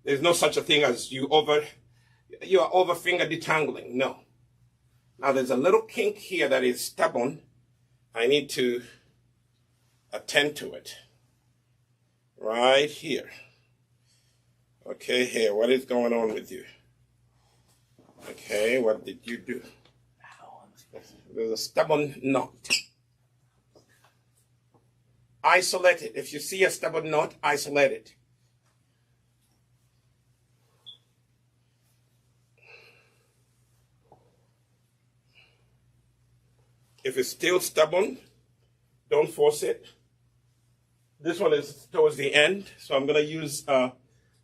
S1: There's no such a thing as you are over finger detangling. No. Now there's a little kink here that is stubborn. I need to attend to it. Right here. Okay, hair, what is going on with you? Okay, what did you do? There's a stubborn knot. Isolate it. If you see a stubborn knot, isolate it. If it's still stubborn, don't force it. This one is towards the end, so I'm going to use a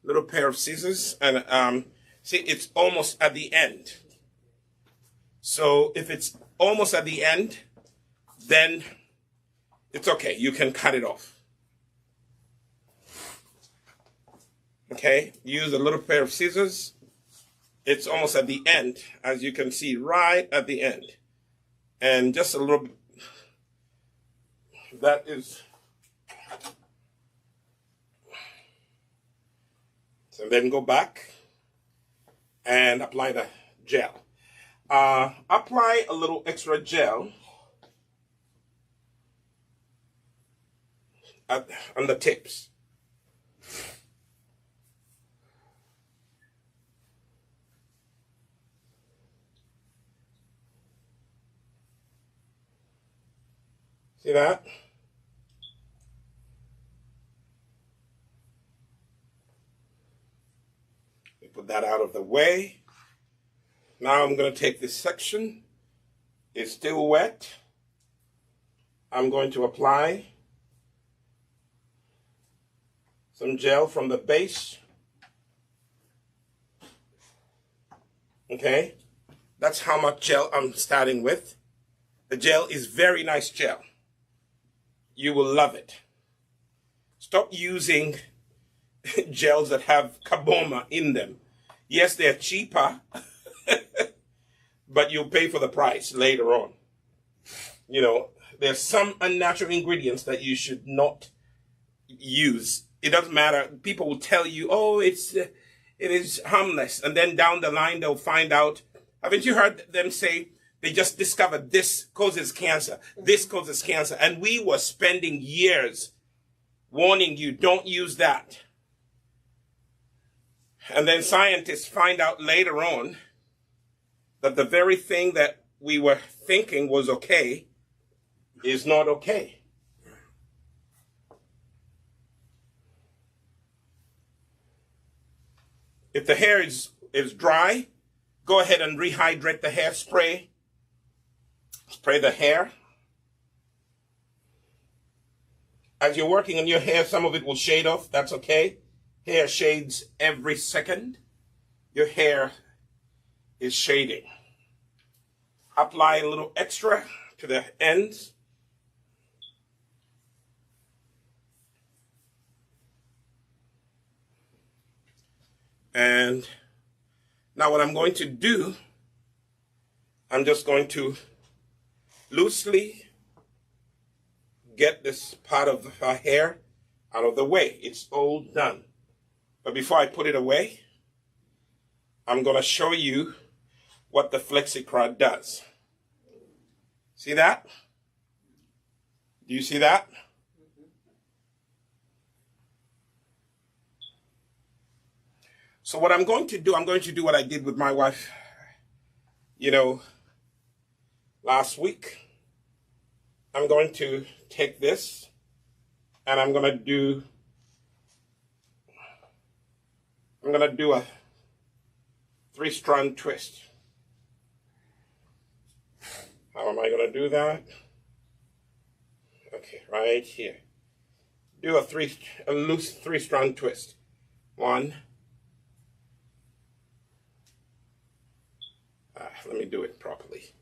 S1: little pair of scissors and see, it's almost at the end. So if it's almost at the end, then it's okay. You can cut it off. Okay? Use a little pair of scissors. It's almost at the end, as you can see, right at the end. And just a little bit. That is. So then go back and apply the gel. Apply a little extra gel on the tips. See that? We put that out of the way. Now I'm going to take this section. It's still wet. I'm going to apply some gel from the base. Okay? That's how much gel I'm starting with. The gel is very nice gel. You will love it. Stop using gels that have carboma in them. Yes, they're cheaper, but you'll pay for the price later on. You know, there's some unnatural ingredients that you should not use. It doesn't matter. People will tell you, oh, it is harmless. And then down the line, they'll find out. Haven't you heard them say, they just discovered this causes cancer. This causes cancer. And we were spending years warning you, don't use that. And then scientists find out later on that the very thing that we were thinking was okay is not okay. If the hair is dry, go ahead and rehydrate the hair. Spray the hair. As you're working on your hair, some of it will shade off. That's okay. Hair shades every second. Your hair is shading. Apply a little extra to the ends. And now what I'm going to do, I'm just going to loosely get this part of her hair out of the way. It's all done. But before I put it away, I'm going to show you what the Flexikra does. See that? Do you see that? So what I'm going to do what I did with my wife, last week. I'm going to take this and I'm going I'm going to do a 3-strand twist. How am I going to do that? Okay, right here. Do a loose 3-strand twist. 1. Let me do it properly.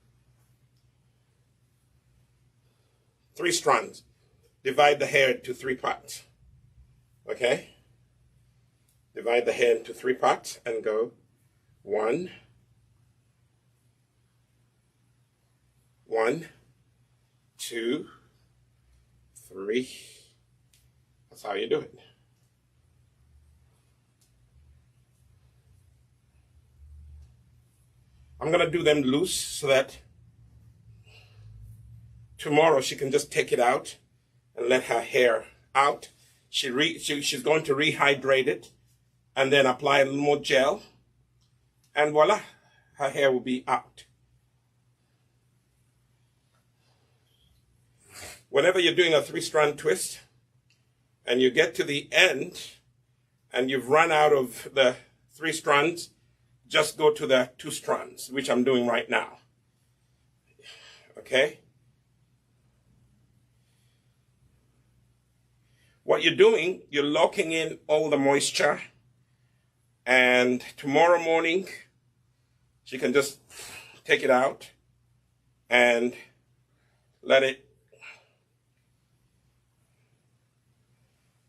S1: 3 strands. Divide the hair into 3 parts. Okay? Divide the hair into 3 parts and go 1, 1, 2, 3. That's how you do it. I'm going to do them loose so that tomorrow she can just take it out and let her hair out. She's going to rehydrate it and then apply a little more gel. And voila, her hair will be out. Whenever you're doing a 3-strand twist and you get to the end and you've run out of the 3 strands, just go to the 2 strands, which I'm doing right now. Okay? What you're doing, you're locking in all the moisture, and tomorrow morning, she can just take it out and let it.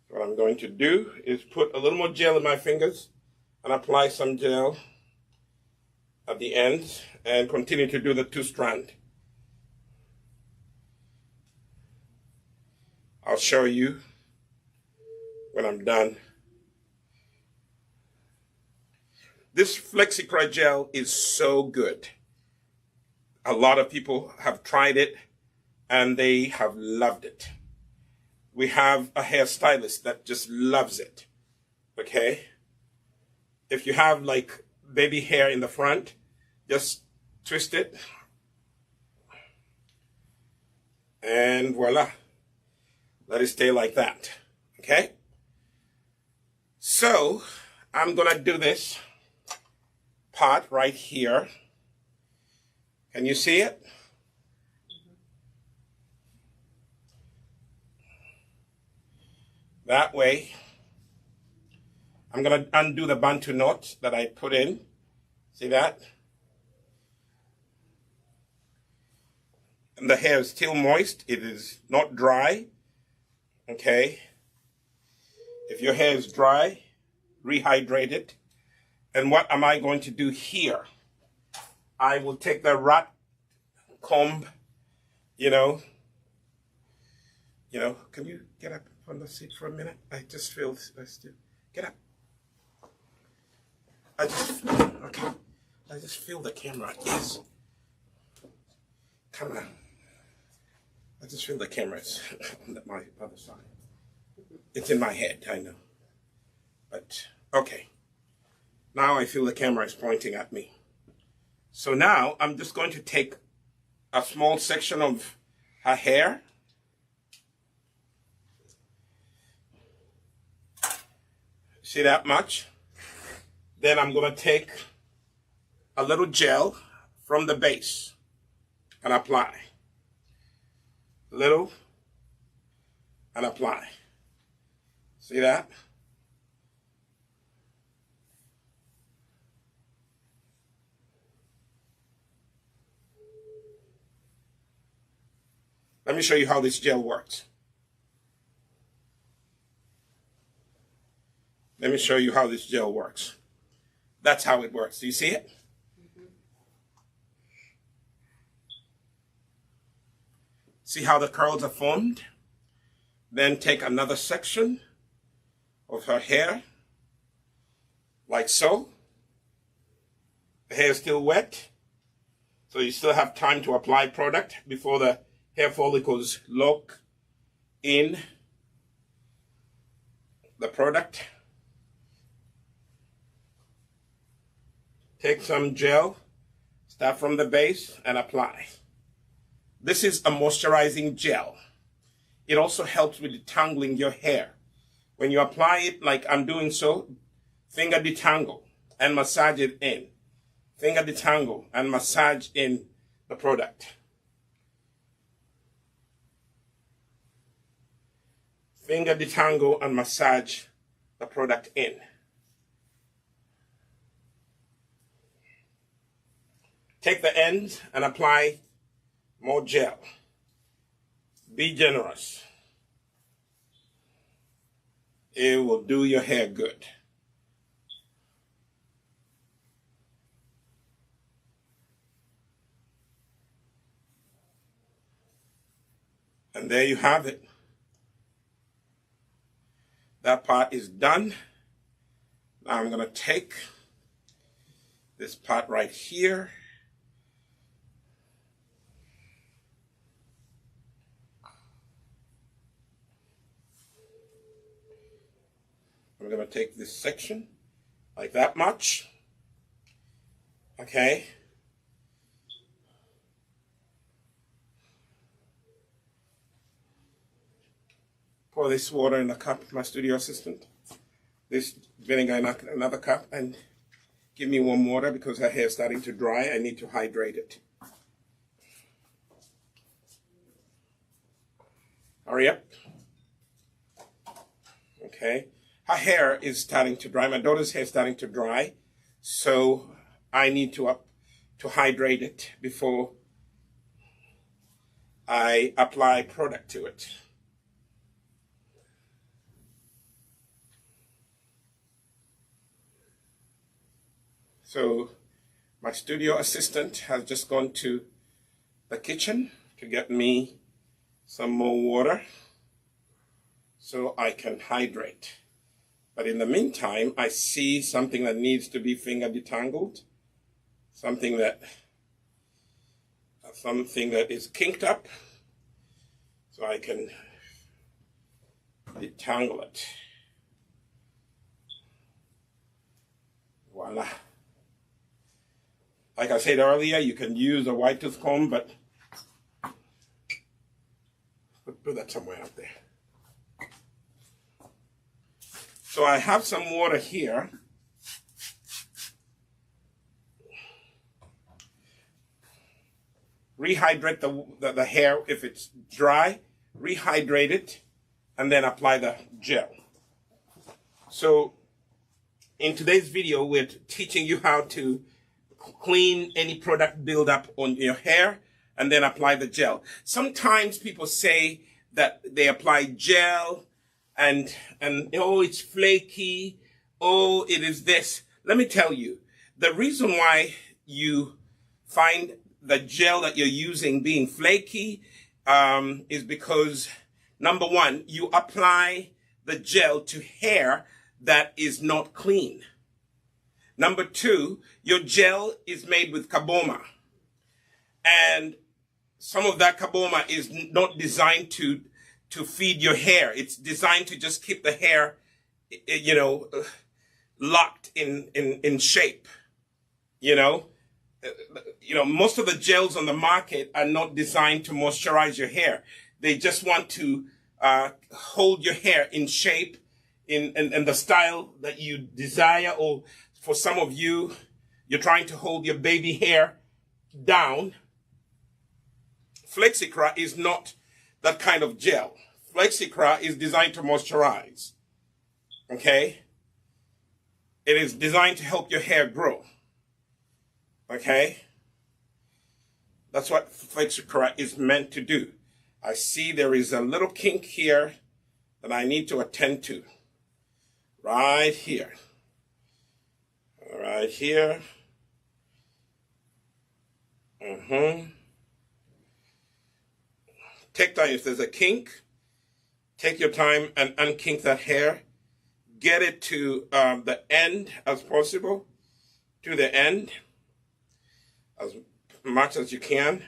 S1: What I'm going to do is put a little more gel in my fingers and apply some gel at the ends and continue to do the 2-strand. I'll show you when I'm done. This Flexicraft Gel is so good. A lot of people have tried it and they have loved it. We have a hairstylist that just loves it. Okay? If you have like baby hair in the front, just twist it. And voila. Let it stay like that. Okay? So, I'm going to do this part right here. Can you see it? That way, I'm going to undo the Bantu Knot that I put in. See that? And the hair is still moist. It is not dry. Okay? If your hair is dry, rehydrate it. And what am I going to do here? I will take the rat comb, can you get up on the seat for a minute? I just feel, get up. I just feel the camera, yes. Come on. I just feel the camera is on my other side. It's in my head, I know. But, okay. Now I feel the camera is pointing at me. So now I'm just going to take a small section of her hair. See that much? Then I'm going to take a little gel from the base and apply. Little and apply. See that? Let me show you how this gel works. Let me show you how this gel works. That's how it works. Do you see it? See how the curls are formed? Then take another section of her hair, like so. The hair is still wet, so you still have time to apply product before the hair follicles lock in the product. Take some gel, start from the base and apply. This is a moisturizing gel. It also helps with detangling your hair. When you apply it like I'm doing so, Finger detangle and massage it in. Finger detangle and massage in the product. Finger detangle and massage the product in. Take the ends and apply more gel. Be generous. It will do your hair good. And there you have it. That part is done. Now I'm going to take this part right here. I'm going to take this section like that much. Okay. Pour this water in a cup, my studio assistant. This vinegar in another cup, and give me warm water because her hair is starting to dry. I need to hydrate it. Hurry up. Okay. Her hair is starting to dry. My daughter's hair is starting to dry, so I need to hydrate it before I apply product to it. So my studio assistant has just gone to the kitchen to get me some more water so I can hydrate. But in the meantime, I see something that needs to be finger detangled, something that is kinked up, so I can detangle it. Voila. Like I said earlier, you can use a white tooth comb, but put that somewhere up there. So I have some water here. Rehydrate the hair if it's dry, rehydrate it, and then apply the gel. So in today's video, we're teaching you how to clean any product buildup on your hair and then apply the gel. Sometimes people say that they apply gel and oh, it's flaky, oh, it is this. Let me tell you, the reason why you find the gel that you're using being flaky is because, number one, you apply the gel to hair that is not clean. Number two, your gel is made with carboma, and some of that carboma is not designed to feed your hair. It's designed to just keep the hair, locked in shape. Most of the gels on the market are not designed to moisturize your hair. They just want to hold your hair in shape in the style that you desire, or for some of you, you're trying to hold your baby hair down. Flexikra is not that kind of gel. Flexikra is designed to moisturize. Okay? It is designed to help your hair grow. Okay? That's what Flexikra is meant to do. I see there is a little kink here that I need to attend to. Right here. Right here. Take time. If there's a kink, take your time and unkink that hair. Get it to the end as possible. To the end. As much as you can.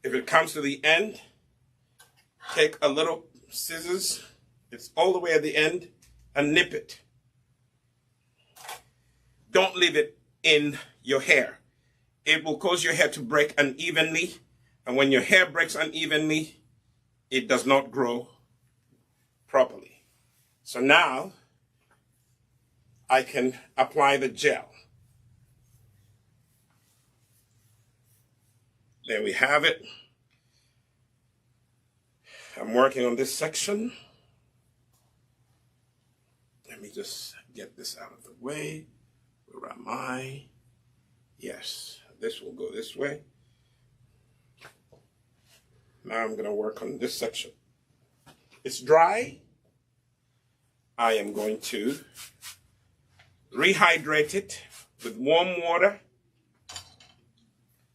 S1: If it comes to the end, take a little scissors. It's all the way at the end, and nip it. Don't leave it in your hair. It will cause your hair to break unevenly. And when your hair breaks unevenly, it does not grow properly. So now, I can apply the gel. There we have it. I'm working on this section. Let me just get this out of the way. Where am I? Yes, this will go this way. Now I'm going to work on this section. It's dry. I am going to rehydrate it with warm water.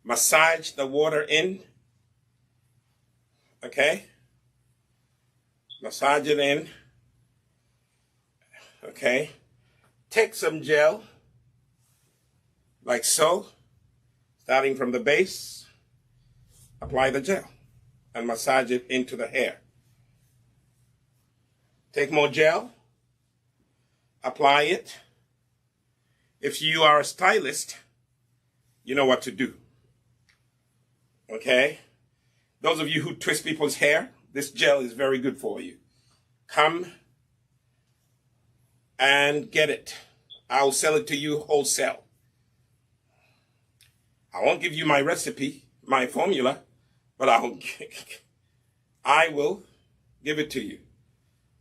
S1: Massage the water in. Okay? Massage it in. Okay? Take some gel, like so, starting from the base. Apply the gel and massage it into the hair. Take more gel. Apply it. If you are a stylist, you know what to do. Okay? Those of you who twist people's hair, this gel is very good for you. Come and get it. I'll sell it to you wholesale. I won't give you my recipe, my formula, but I will give it to you.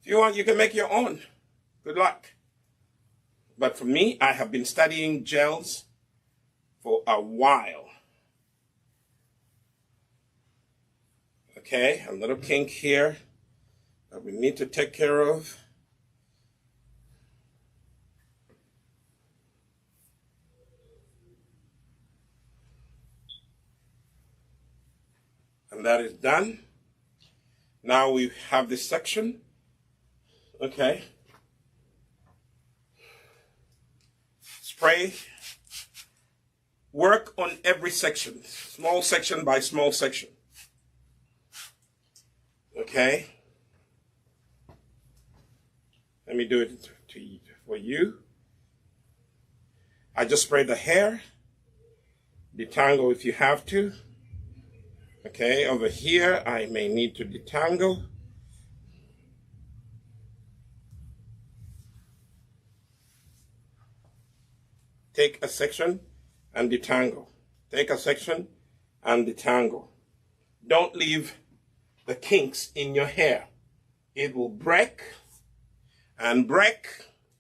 S1: If you want, you can make your own. Good luck. But for me, I have been studying gels for a while. Okay, a little kink here that we need to take care of. And that is done. Now we have this section. Okay. Spray. Work on every section, small section by small section. Okay. Let me do it for you. I just sprayed the hair. Detangle if you have to. Okay, over here I may need to detangle. Take a section and detangle. Take a section and detangle. Don't leave the kinks in your hair. It will break and break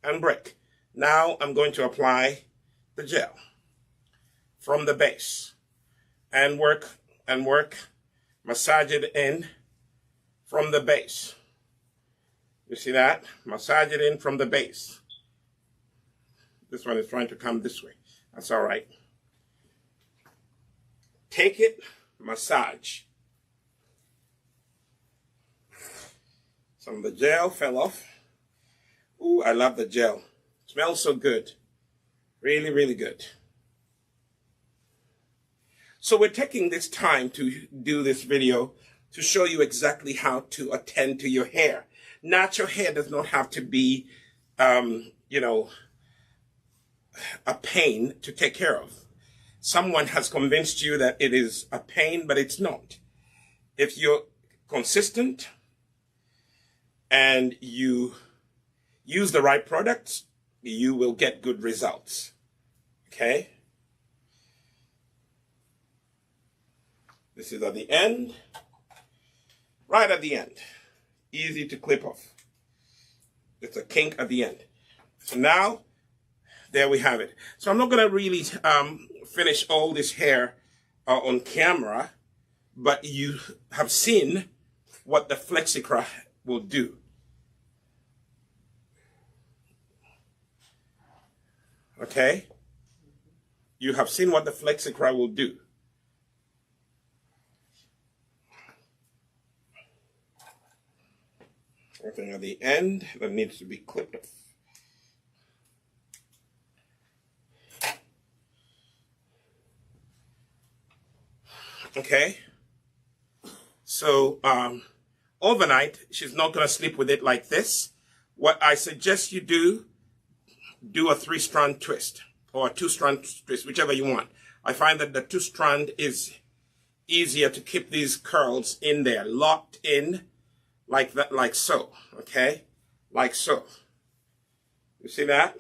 S1: and break. Now I'm going to apply the gel from the base and work, massage it in from the base. You see that? Massage it in from the base. This one is trying to come this way. That's all right. Take it, massage. Some of the gel fell off. Ooh, I love the gel. Smells so good. Really, really good. So we're taking this time to do this video to show you exactly how to attend to your hair. Natural hair does not have to be, a pain to take care of. Someone has convinced you that it is a pain, but it's not. If you're consistent and you use the right products, you will get good results. Okay? This is at the end. Right at the end. Easy to clip off. It's a kink at the end. So now, there we have it. So I'm not going to really finish all this hair on camera, but you have seen what the Flexikra will do. Okay? You have seen what the Flexikra will do. Something at the end that needs to be clipped off. Okay, so overnight, she's not going to sleep with it like this. What I suggest you do a 3-strand twist or a 2-strand twist, whichever you want. I find that the 2-strand is easier to keep these curls in there, locked in like that, like so, okay? Like so. You see that?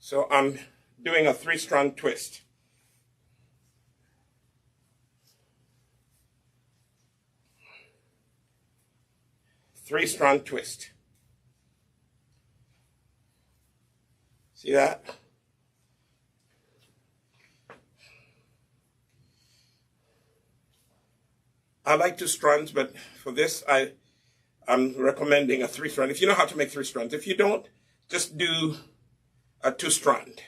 S1: So I'm doing a 3-strand twist. Three-strand twist. See that? I like 2 strands, but for this, I'm recommending a 3-strand. If you know how to make 3 strands. If you don't, just do a 2-strand.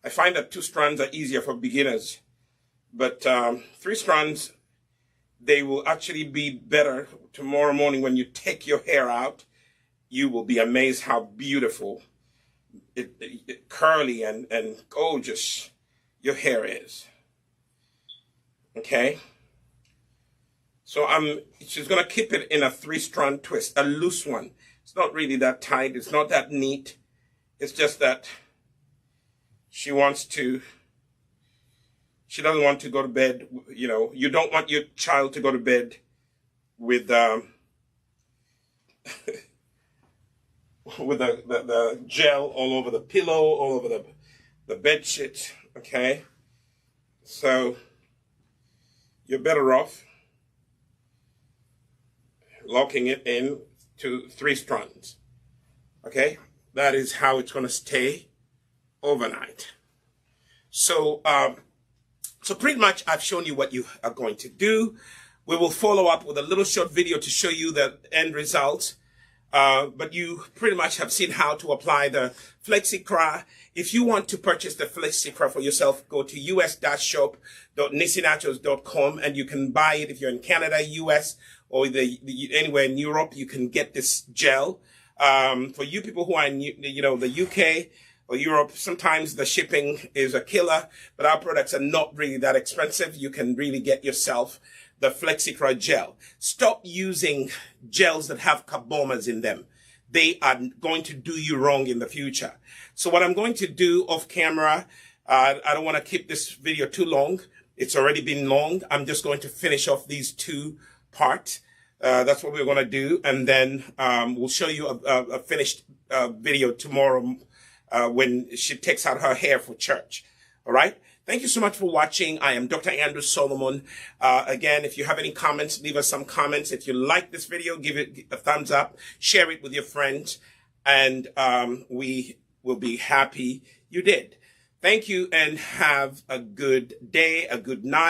S1: I find that 2 strands are easier for beginners, but 3 strands, they will actually be better tomorrow morning when you take your hair out. You will be amazed how beautiful, curly and gorgeous your hair is. Okay? So she's going to keep it in a 3-strand twist, a loose one. It's not really that tight. It's not that neat. It's just that she doesn't want to go to bed. You know, you don't want your child to go to bed with with the gel all over the pillow, all over the bed sheet. Okay? So you're better off locking it in to 3 strands. Okay? That is how it's going to stay overnight. So, so pretty much I've shown you what you are going to do. We will follow up with a little short video to show you the end result. But you pretty much have seen how to apply the Flexikra. If you want to purchase the Flexikra for yourself, go to us-shop.nisinaturals.com and you can buy it. If you're in Canada, US, or anywhere in Europe, you can get this gel. For you people who are in, the UK or Europe, sometimes the shipping is a killer, but our products are not really that expensive. You can really get yourself the Flexicraft Gel. Stop using gels that have carbomas in them. They are going to do you wrong in the future. So what I'm going to do off camera, I don't want to keep this video too long. It's already been long. I'm just going to finish off these 2 parts. That's what we're going to do. And then we'll show you a finished video tomorrow when she takes out her hair for church. All right? Thank you so much for watching. I am Dr. Andrew Solomon. Again, if you have any comments, leave us some comments. If you like this video, give it a thumbs up. Share it with your friends. And we will be happy you did. Thank you and have a good day, a good night.